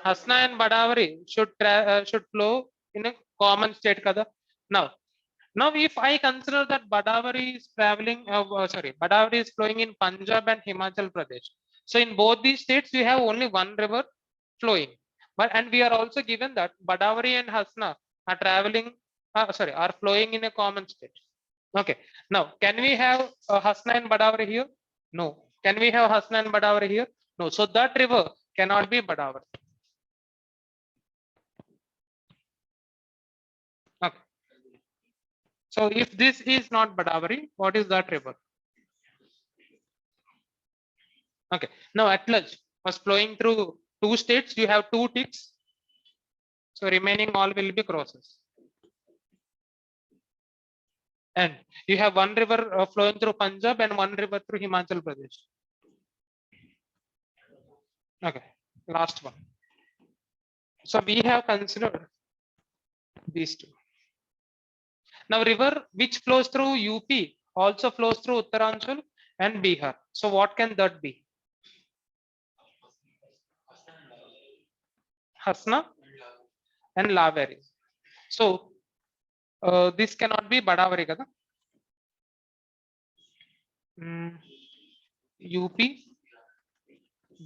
Hasna and Badavari should flow in a common state. Kada? Now, if I consider that Badavari is Badavari is flowing in Punjab and Himachal Pradesh. So in both these states, we have only one river flowing. And we are also given that Badavari and Hasna are are flowing in a common state. Okay. Now, can we have Hasna and Badavari here? No. Can we have Hasna and Badavari here? No. So that river cannot be Badavari. Okay. So if this is not Badavari, what is that river? Okay. Now Atlas was flowing through 2 states. You have 2 ticks. So remaining all will be crosses. And you have one river flowing through Punjab and one river through Himachal Pradesh. Okay. Last one. So we have considered these 2. Now river which flows through UP also flows through Uttaranchal and Bihar. So what can that be? Hasna and Laveri. So This cannot be Badavari kada. UP,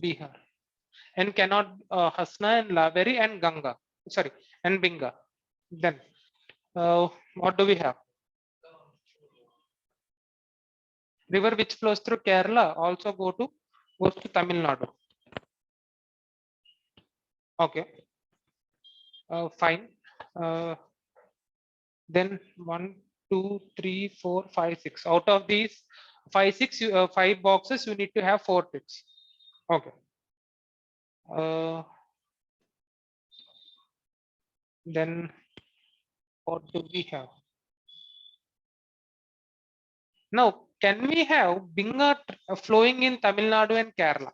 Bihar, and cannot Hasna and Laveri and Ganga. Sorry, and Binga. Then what do we have? River which flows through Kerala also goes to Tamil Nadu. Okay, fine. Then 1, 2, 3, 4, 5, 6. Out of these 5, 6, 5 boxes, you need to have 4 ticks. Okay. Then what do we have? Now, can we have Binga flowing in Tamil Nadu and Kerala?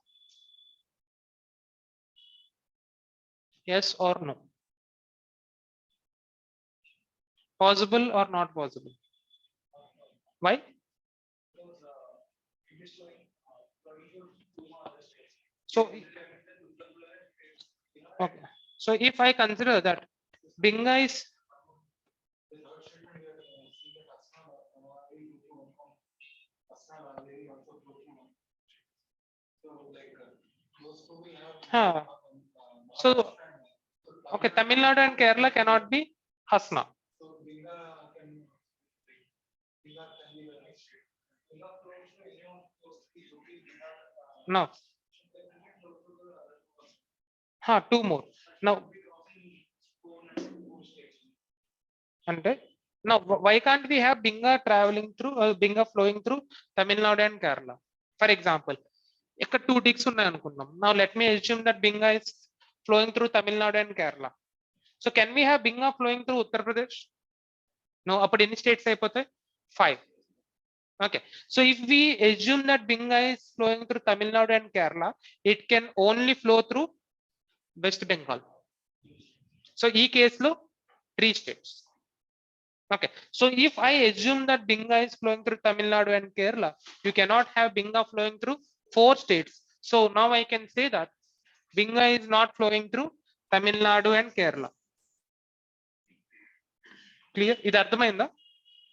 Yes or no? Possible or not possible? Why? So, okay. So if I consider that Binga is so okay, Tamil Nadu and Kerala cannot be Hasna. No. Two more. Now, and now why can't we have Binga traveling through Binga flowing through Tamil Nadu and Kerala? For example, ఇక్కడ 2 ticks ఉన్నాయి అనుకుందాం. Now let me assume that Binga is flowing through Tamil Nadu and Kerala. So can we have Binga flowing through Uttar Pradesh? No, అప్పుడు ఎన్ని states అయిపోతాయి? 5. Okay, so if we assume that Binga is flowing through Tamil Nadu and Kerala, it can only flow through West Bengal. So ఈ కేసులో 3 states. Okay, so if I assume that Binga is flowing through Tamil Nadu and Kerala, you cannot have Binga flowing through 4 states. So now I can say that Binga is not flowing through Tamil Nadu and Kerala. Clear? Is that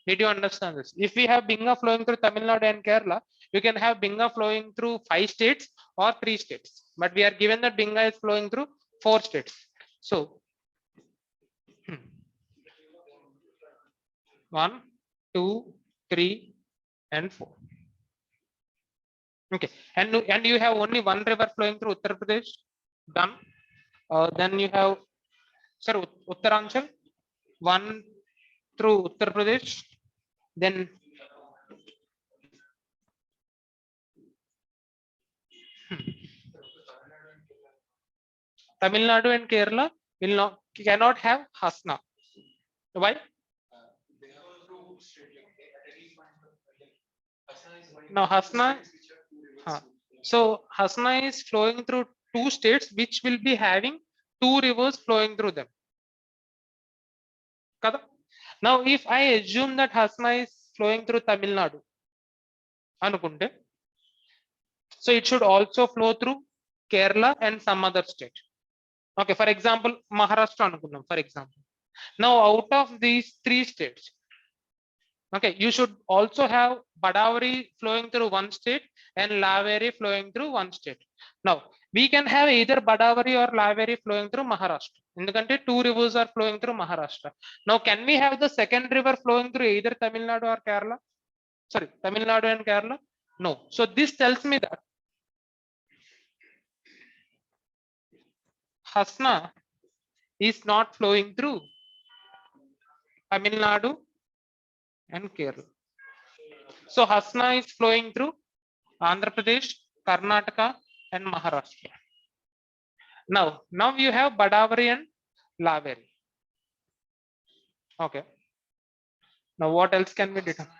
Did you understand this? If we have Binga flowing through Tamil Nadu and Kerala, you can have Binga flowing through 5 states or 3 states. But we are given that Binga is flowing through 4 states. So 1, 2, 3, and 4. Okay, and you have only one river flowing through Uttar Pradesh. Done. Then you have Uttaranchal, one through Uttar Pradesh. Then Tamil Nadu and Kerala cannot have Hasna. Why? Now Hasna. So Hasna is flowing through 2 states which will be having 2 rivers flowing through them. Now if I assume that Hasna is flowing through Tamil Nadu, anukunte, so it should also flow through Kerala and some other state. Okay, for example, Maharashtra anukunnam, for example. Now out of these 3 states, okay, you should also have Badavari flowing through 1 state and Laveri flowing through 1 state. Now we can have either Badavari or Laveri flowing through Maharashtra. In the country, 2 rivers are flowing through Maharashtra. Now can we have the second river flowing through either Tamil Nadu or Kerala? Sorry, Tamil Nadu and Kerala? No. So this tells me that Hasna is not flowing through Tamil Nadu and Kerala. So Hasna is flowing through Andhra Pradesh, Karnataka, and Maharashtra. Now you have Badavari and Laveri. Okay. Now what else can we determine?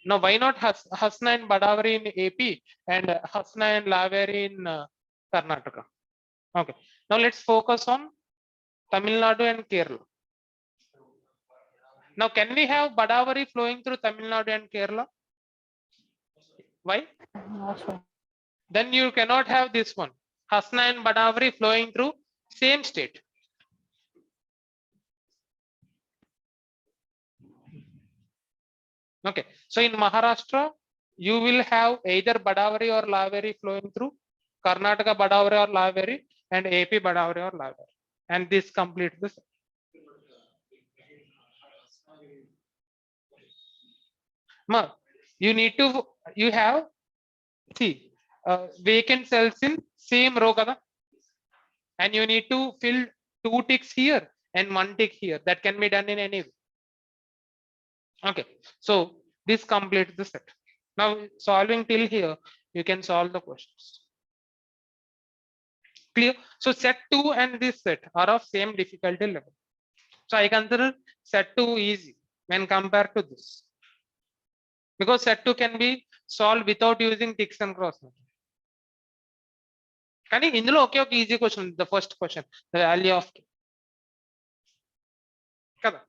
Now why not Hasna and Badavari in AP and Hasna and Laveri in Karnataka? Okay. Now let's focus on Tamil Nadu and Kerala. Now can we have Badavari flowing through Tamil Nadu and Kerala? Why? Not sure. Then you cannot have this one, Hasna and Badavari flowing through same state. Okay, so in Maharashtra, you will have either Badavari or Laveri flowing through Karnataka Badavari or Laveri and AP Badavari or Laveri, and this completes this. Ma, you need to, you have, see, vacant cells in same row kada, and you need to fill 2 ticks here and 1 tick here. That can be done in any way. Okay, so this completes the set. Now solving till here, you can solve the questions. Clear? So set 2 and this set are of same difficulty level. So I consider set 2 easy when compared to this, because set 2 can be solved without using ticks and cross. కానీ ఇందులో ఒకే ఒక easy question, the first question, the value of కదా.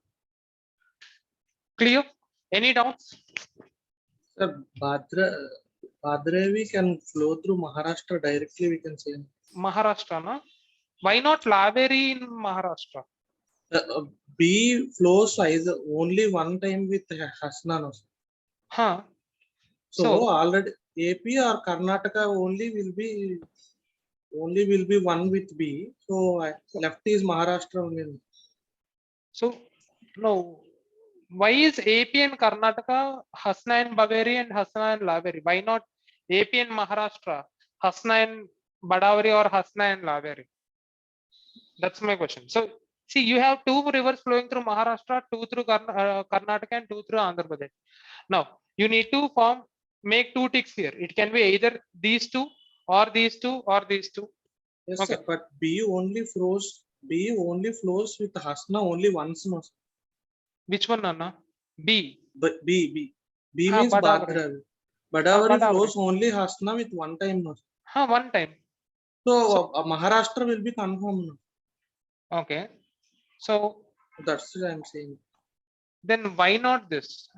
Clear? Any doubts? Sir, Bhadravi can flow through Maharashtra directly, we can say. మహారాష్ట్రనా? Why not లావేరీ in Maharashtra? B flows either only one time with Hasna. No, sir. So, already AP or Karnataka only will be one with B. So left is Maharashtra only. So no, why is AP and Karnataka Hasna and Baveri and Hasna and Laveri? Why not AP and Maharashtra Hasna and Badavari or Hasna and Laveri? That's my question. So see, you have 2 rivers flowing through Maharashtra, 2 through Karnataka and 2 through Andhra Pradesh. Now you need to make 2 ticks here. It can be either these 2 or these 2 or these 2. Yes, Okay. sir, but B only flows with Hasna only once. No, sir. Which one, Anna? B. But B means Badavari. Badavari Badavari. flows only Hasna with one time. No, sir. One time. So Maharashtra will be confirmed. No? Okay. So That's what I'm saying. then why not this?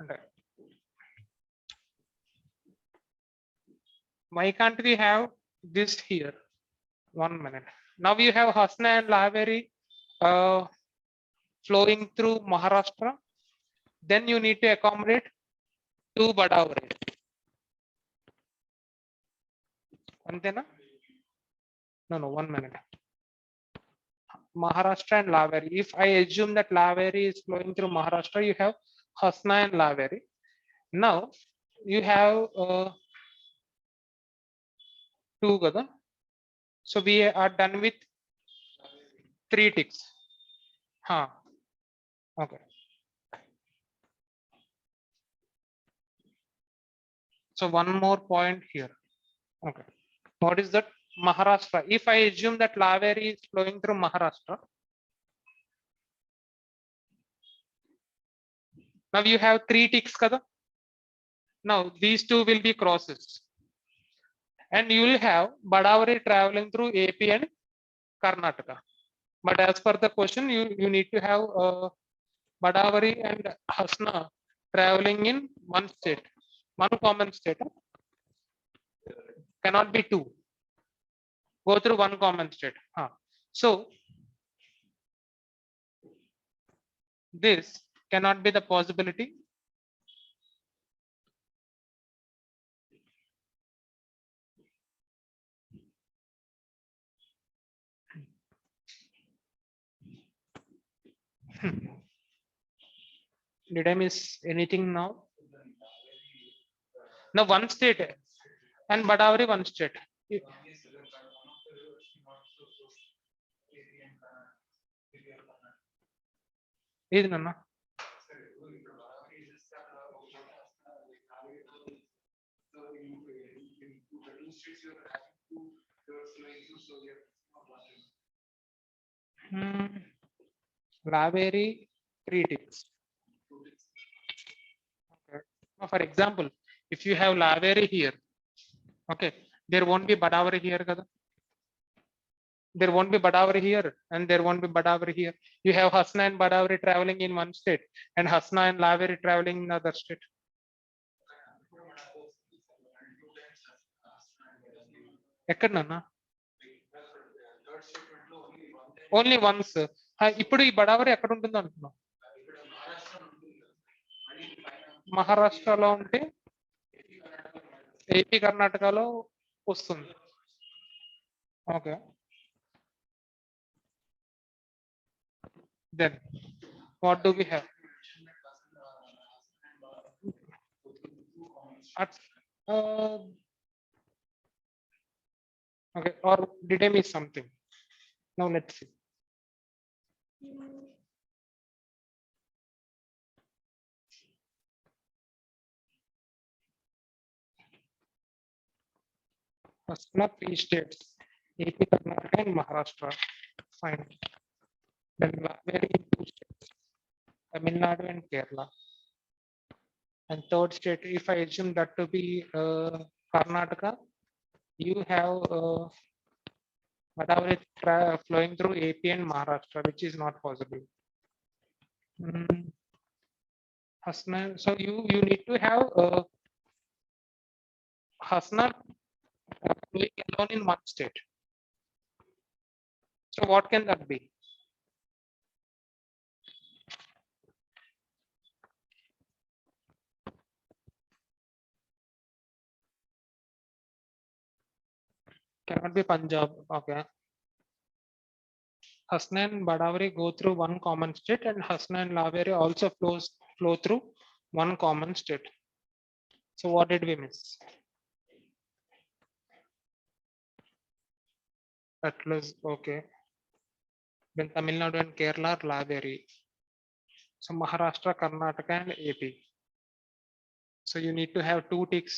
Why can't we have this here? 1 minute. Now you have Hasna and Laveri flowing through Maharashtra. Then you need to accommodate 2 Badavari. Antena? No, 1 minute. Maharashtra and Laveri. If I assume that Laveri is flowing through Maharashtra, you have Hasna and Laveri. Now you have 2 kada. So we are done with 3 ticks. Okay. So one more point here. Okay. What is that? Maharashtra. If I assume that Laveri is flowing through Maharashtra, now you have 3 ticks kada. Now these 2 will be crosses, and you will have Badavari traveling through AP and Karnataka. But as per the question, you need to have Badavari and Hasna traveling in one state, one common state. Cannot be 2. Go through one common state. So this cannot be the possibility. Did I miss anything now? Now one state and Badavari one state. Is Nana? Laveri 3 ticks. Okay. Now, for example, if you have Laveri here, okay, there won't be Badavari here. Kada? There won't be Badavari here, and there won't be Badavari here. You have Hasna and Badavari traveling in one state, and Hasna and Laveri traveling in another state. ఎక్కడ నాన్న? Only once. ఇప్పుడు ఈ బడావరి ఎక్కడ ఉంటుంది అంటున్నావు? మహారాష్ట్రలో ఉంటే AP కర్ణాటకలో వస్తుంది. Okay, then what do we have? Okay, or did I miss something? Now let's see. First, not 3 states: AP, Karnataka, and Maharashtra. Fine. Then very 2 states: Tamil Nadu and Kerala. And third state, if I assume that to be Karnataka, you have Godavari flowing through AP and Maharashtra, which is not possible. Hasna, so you need to have Hasna flowing alone in one state. So what can that be? Cannot be Punjab. Okay. Hasna and Godavari go through one common state, and Hasna and Laveri also flow through one common state. So what did we miss? Atlas, okay. Then Tamil Nadu and Kerala are Laveri. So Maharashtra, Karnataka, and AP. So you need to have 2 ticks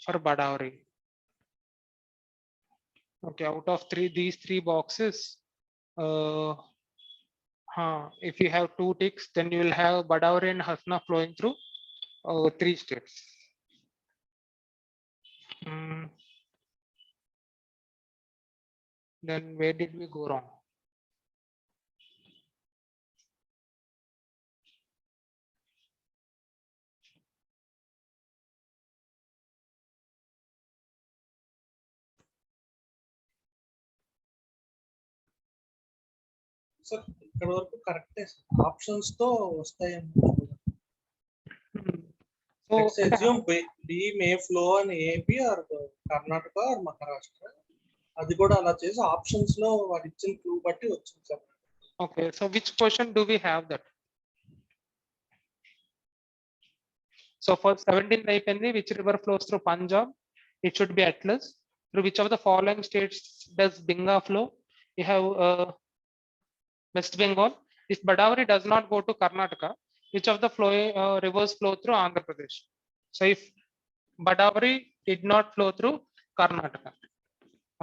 for Godavari. Okay, out of these three boxes, if you have 2 ticks, then you will have Godavari and Hasna flowing through 3 states. Then where did we go wrong? Sir ఇక్కడ వరకు కరెక్టే, options తో వస్తాయి. So let's assume B may flow in AP or Karnataka or Maharashtra. అది కూడా అలా చేసి options లో వాడు ఇచ్చిన క్లూ బట్టి వచ్చింది sir. Okay, so which question do we have that? So for 17th అయిపోయింది, which river flows through Punjab? It should be Atlas. Through which of the following states does Binga flow? You have West Bengal. If Godavari does not go to Karnataka, which of the rivers flow through Andhra Pradesh? So if Godavari did not flow through Karnataka,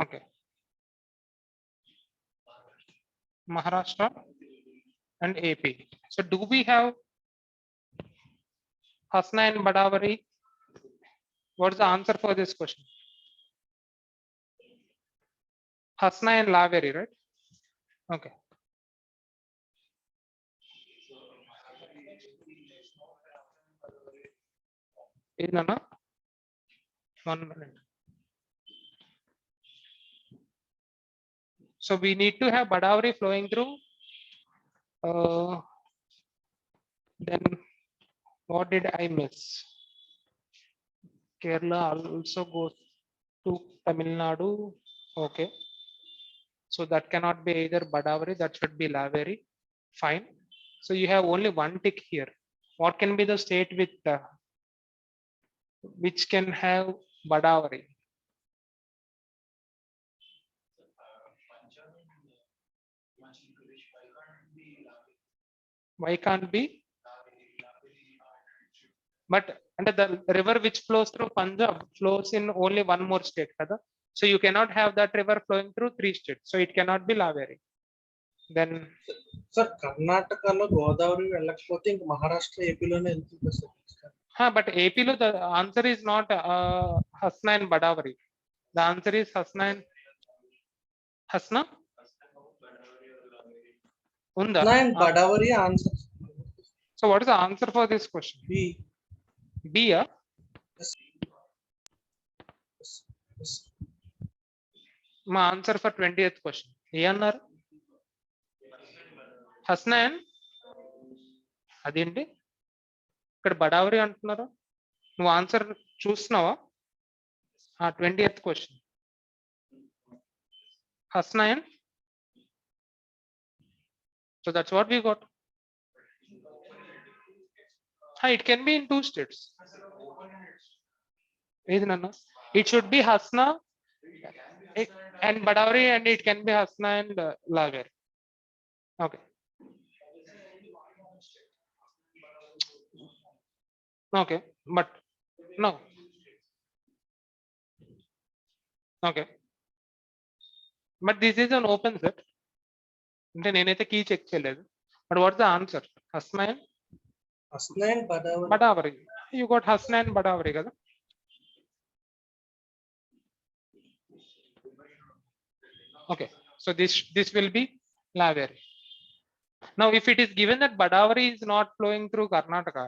okay, Maharashtra and AP. So do we have Hasna and Godavari? What's the answer for this question? Hasna and Laveri, right? Okay. Nana? 1 minute. So we need to have Godavari flowing through. Then what did I miss? Kerala also goes to Tamil Nadu. Okay. So that cannot be either Godavari, that should be Laveri. Fine. So you have only 1 tick here. What can be the state with which can have Godavari? Why can't be? But under the river which flows through Punjab flows in only 1 more state, kada? So you cannot have that river flowing through 3 states. So it cannot be Laveri. Then sir కర్ణాటకలో గోదావరి వెళ్ళకపోతే ఇంక మహారాష్ట్ర ఏపీలోనే వెళ్తుంది sir. But AP lo the answer is not Hasna and Godavari. The answer is Hasna and Hasna. Unda. And Godavari answer. So what is the answer for this question? B. B, yeah? Yes. Yes. My answer for 20th question. ANR. Hasna and Adindi. ఇక్కడ బడావరి అంటున్నారు. నువ్వు answer చూస్తున్నావా? 20th question Hasna and so that's what we got. It can be in 2 states. It should be Hasna and Badauri, and it can be Hasna and Laveri. Okay. Okay, but no. Okay, but this is an open set. అంటే నేనైతే key check చేయలేదు. But what's the answer? Hasna and Badavari. You got Hasna and Badavari కదా. Okay, so this will be Laveri. Now if it is given that Badavari is not flowing through Karnataka,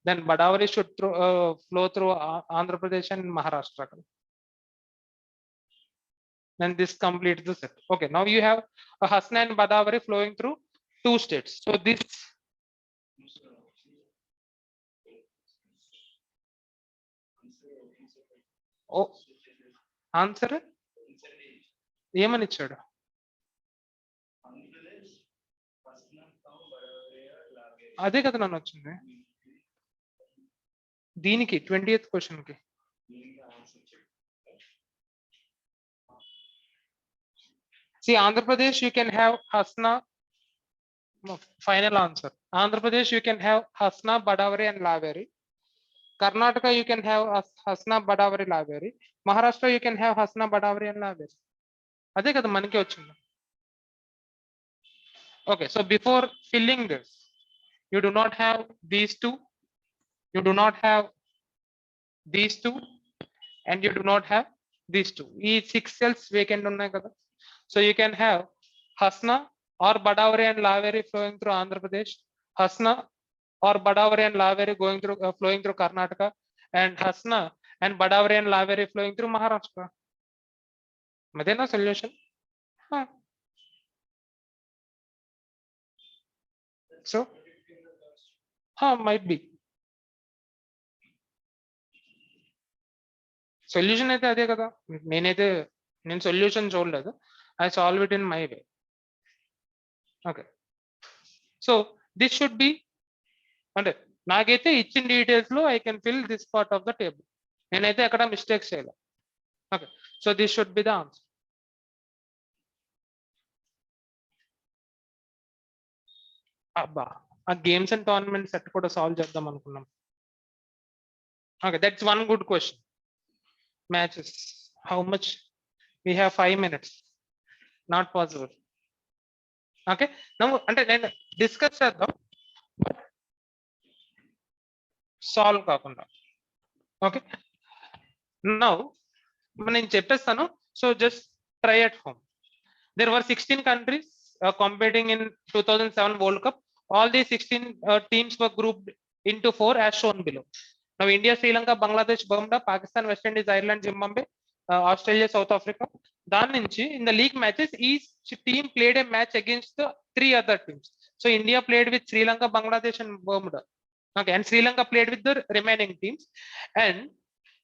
then Badavari should flow through Andhra Pradesh and Maharashtra. Then this completes the set. Okay, now you have a Hasna and Badavari flowing through 2 states. So this answer ఏమని ఇచ్చాడు? అదే కదా నన్ను వచ్చింది దీనికి 20th question కి. See, Andhra Pradesh you can have Hasna. Final answer. Andhra Pradesh you can have Hasna, Badavari and Laveri. Karnataka you can have Hasna, Badavari, Laveri. Maharashtra you can have Hasna, Badavari and Laveri. అదే కదా మనకి వచ్చింది. Okay, so before filling this, you do not have these two, you do not have these two, and you do not have these two. ఈ 6 cells vacant ఉన్నాయి కదా. So you can have Hasna or Badavari and Laveri flowing through Andhra Pradesh, Hasna or Badavari and Laveri going through flowing through Karnataka, and Hasna and Badavari and Laveri flowing through Maharashtra. Madena solution. So might be solution అయితే అదే కదా. నేను solution చూడలేదు. I solve it in my way. Okay, so this should be అంటే నాకైతే ఇచ్చిన details లో I can fill this part of the table. నేనైతే ఎక్కడ మిస్టేక్స్ చేయలేదు. Okay, so this should be the answer. అబ్బా, ఆ గేమ్స్ అండ్ టోర్నమెంట్ సెట్ కూడా సాల్వ్ చేద్దాం అనుకున్నాం. Okay, that's one good question. Matches, how much? We have 5 minutes. Not possible. Okay, now అంటే నేను డిస్కస్ చేద్దాం, సాల్వ్ కాకుండా. ఓకే, నౌ నేను చెప్పేస్తాను. So just try at home. There were 16 countries competing in 2007 World Cup. All these 16 teams were grouped into 4 as shown below. Now India, Sri Lanka, Bangladesh, Burma, Pakistan, West Indies, Ireland, Zimbabwe, Australia, South Africa. Then in the league matches, each team played a match against the 3 other teams. So India played with Sri Lanka, Bangladesh and Burma. Okay, and Sri Lanka played with the remaining teams. And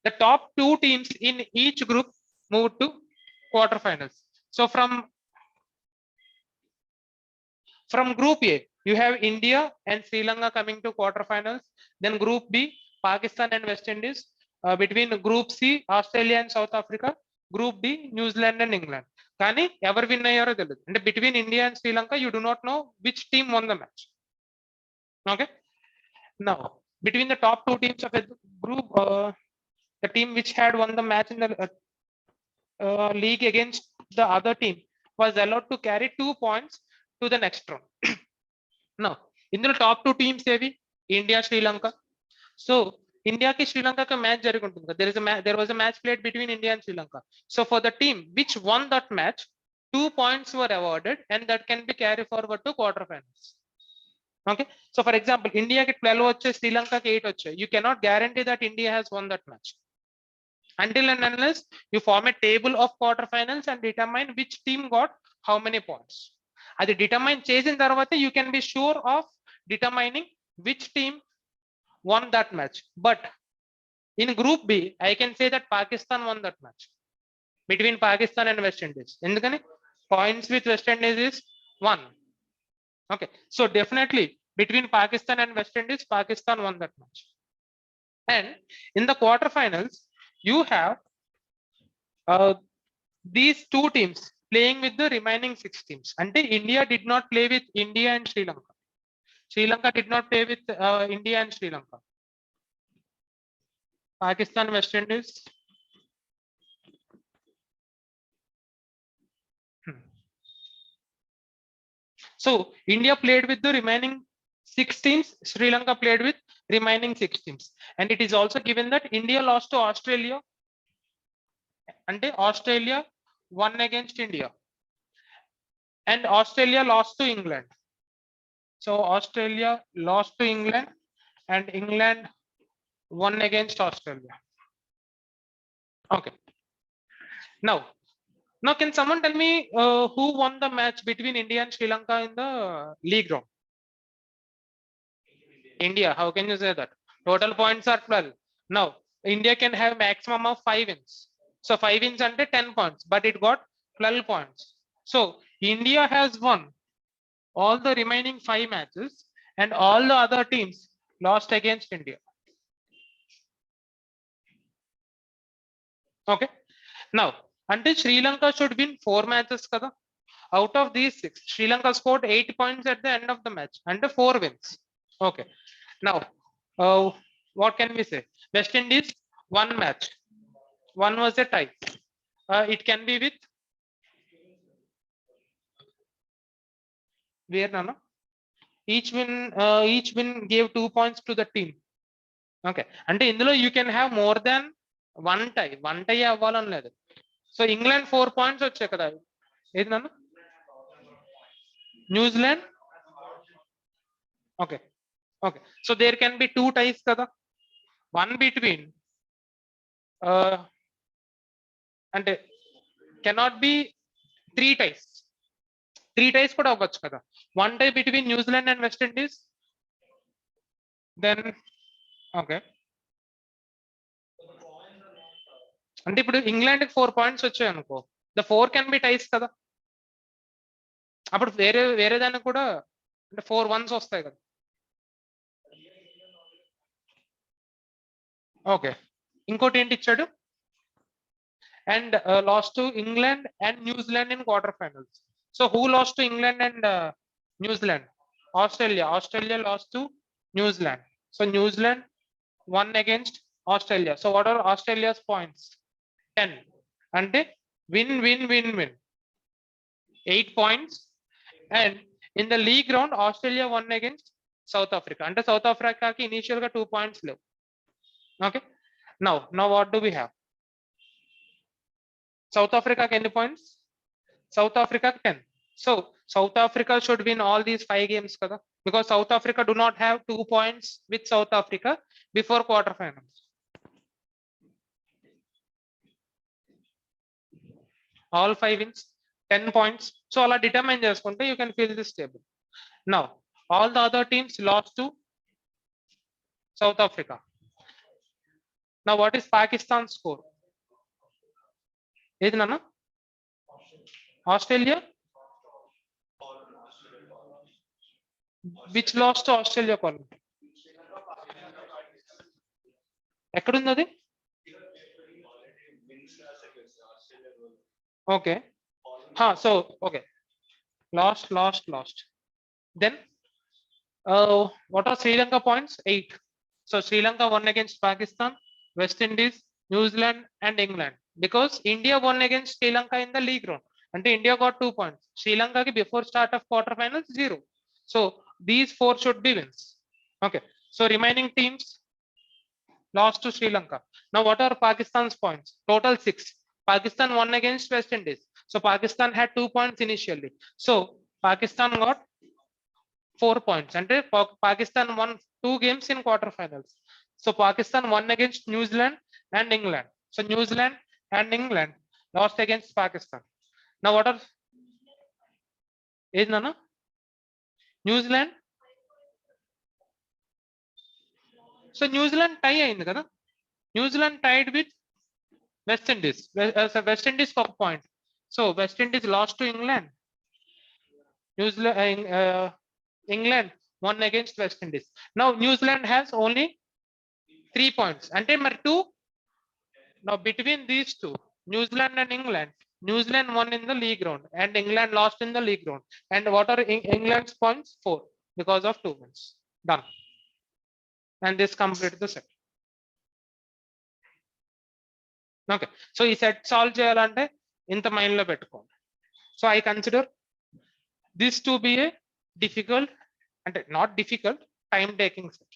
the top 2 teams in each group moved to quarterfinals. So from Group A, you have India and Sri Lanka coming to quarterfinals. Then Group B, Pakistan and West Indies. Between Group C, Australia and South Africa. Group D, New Zealand and England. Kani ever win ayyaro teladu. And between India and Sri Lanka, you do not know which team won the match. Okay. Now, between the top 2 teams of a group, the team which had won the match in the league against the other team was allowed to carry 2 points to the next round. Now, in the top 2 teams ఏవి? India, Sri Lanka. So India ki Sri Lanka ka match jaruguntundi. There was a match played between India and Sri Lanka. So for the team which won that match, 2 points were awarded, and that can be carried forward to quarterfinals. Okay, so for example, India ki 12 వచ్చాయి, Sri Lanka ki 8 వచ్చాయి. You cannot guarantee that India has won that match until and unless you form a table of quarterfinals and determine which team got how many points. అది determine చేసిన తర్వాత you can be sure of determining which team won that match. But in Group B, I can say that Pakistan won that match between Pakistan and West Indies. Endukani points with West Indies is 1. Okay, so definitely between Pakistan and West Indies, Pakistan won that match. And in the quarterfinals, you have these two teams playing with the remaining 6 teams. Until India did not play with India and Sri Lanka. Sri Lanka did not play with India and Sri Lanka. Pakistan, West Indies. So India played with the remaining 6 teams. Sri Lanka played with remaining 6 teams. And it is also given that India lost to Australia. And Australia won against India. And Australia lost to England. So Australia lost to England and England won against Australia. Okay. Now can someone tell me who won the match between India and Sri Lanka in the league round? India. How can you say that? Total points are 12. Now India can have maximum of 5 wins. So 5 wins under 10 points, but it got 12 points. So India has won all the remaining 5 matches and all the other teams lost against India. Okay. Now, until Sri Lanka should win 4 matches, kada? Out of these 6, Sri Lanka scored 8 points at the end of the match under 4 wins. Okay. Now, what can we say? West Indies 1 match. 1 was a tie. It can be with where Nana? Each win gave 2 points to the team. Okay. And you can have more than 1 tie. 1 tie avvalan ledu. So England 4 points వచ్చాయి కదా. ఏది నాన్న? New Zealand. Okay. Okay. So there can be 2 ties kada. One between and cannot be 3 ties. 3 ties kuda avvachu kada. 1 tie between New Zealand and West Indies. Then okay. అంటే ఇప్పుడు England కి 4 points వచ్చాయి అనుకో, the 4 can be టైస్ కదా. అప్పుడు వేరే దానికి కూడా అంటే 4 1s వస్తాయి కదా. ఓకే, ఇంకోటి ఏంటి ఇచ్చాడు? And last to England and New Zealand in quarter finals. So who last to England and New Zealand? Australia last to New Zealand. So New Zealand won against Australia. So what are Australia's points? 10. అంటే win 8 points. And in the league round Australia won against South Africa. అంటే South Africa కి initial గా 2 points లేవు. Okay, now what do we have? South Africa కి ఎన్ని points? South Africa 10. So South Africa should win all these 5 games kada, because South Africa do not have 2 points with South Africa before quarterfinals. All 5 wins, 10 points. So all are determined cheskunte you can fill this table. Now all the other teams lost to South Africa. Now what is Pakistan's score? Edi nana? Australia? Which lost to Australia column? ఎక్కడుంది అది? Okay. So okay. Lost. Then what are Sri Lanka points? 8. So Sri Lanka won against Pakistan, West Indies, New Zealand and England, because India won against Sri Lanka in the league round. And India got 2 points. Sri Lanka ki before start of quarterfinals 0. So these 4 should be wins. Okay. So remaining teams lost to Sri Lanka. Now what are Pakistan's points? Total 6. Pakistan won against West Indies. So Pakistan had 2 points initially. So Pakistan got 4 points. And Pakistan won 2 games in quarterfinals. So Pakistan won against New Zealand and England. So New Zealand and England lost against Pakistan. Now what are New Zealand? So New Zealand tie అయింది కదా, New Zealand tied with West Indies, West Indies ఒక point. So West Indies lost to England, New Zealand England won against West Indies. Now New Zealand has only 3 points. Ante మరి 2. Now between these two, New Zealand and England, New Zealand won in the league round and England lost in the league round. And what are England's points? 4 because of 2 wins. Done. And this completes the set. Okay. So ఈ set solve చేయాలంటే ఇంత mind లో పెట్టుకోండి. So I consider this to be a difficult, and not difficult, time taking set.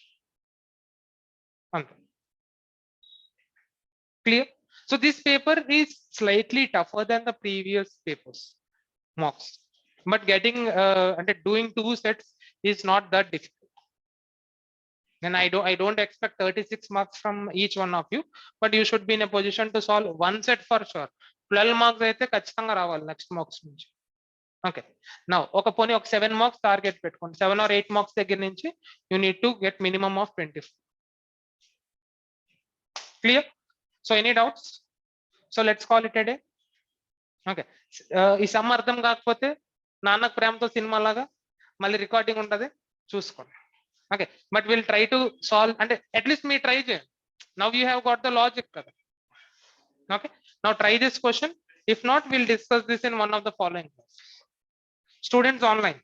Clear? So this paper is slightly tougher than the previous papers mocks, but getting and doing 2 sets is not that difficult. And I don't expect 36 marks from each one of you, but you should be in a position to solve 1 set for sure. 12 marks అయితే ఖచ్చితంగా రావాలి next marks నుంచి. Okay, now ఒక 7 marks target పెట్టుకోండి. 7 or 8 marks దగ్గర నుంచి you need to get minimum of 24. Clear? So any doubts? So let's call it a day. Okay, ఈ some అర్థం కాకపోతే నాన్నకు ప్రేమతో సినిమా లాగా మళ్ళీ రికార్డింగ్ ఉంటుంది, చూసుకోండి. Okay, but will try to solve, అంటే అట్లీస్ట్ మీరు ట్రై చేయండి. Now you have got the logic కదా. Okay, now try this question. If not, will discuss this in one of the following class. Students online,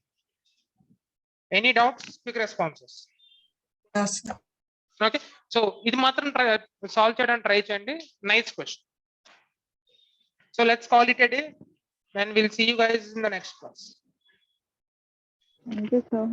any doubts, quick responses? Yes. Okay, so ఇది మాత్రం solve చేయడానికి try చేయండి. Nice question. So let's call it a day, then we'll see you guys in the next class. Thank you, sir.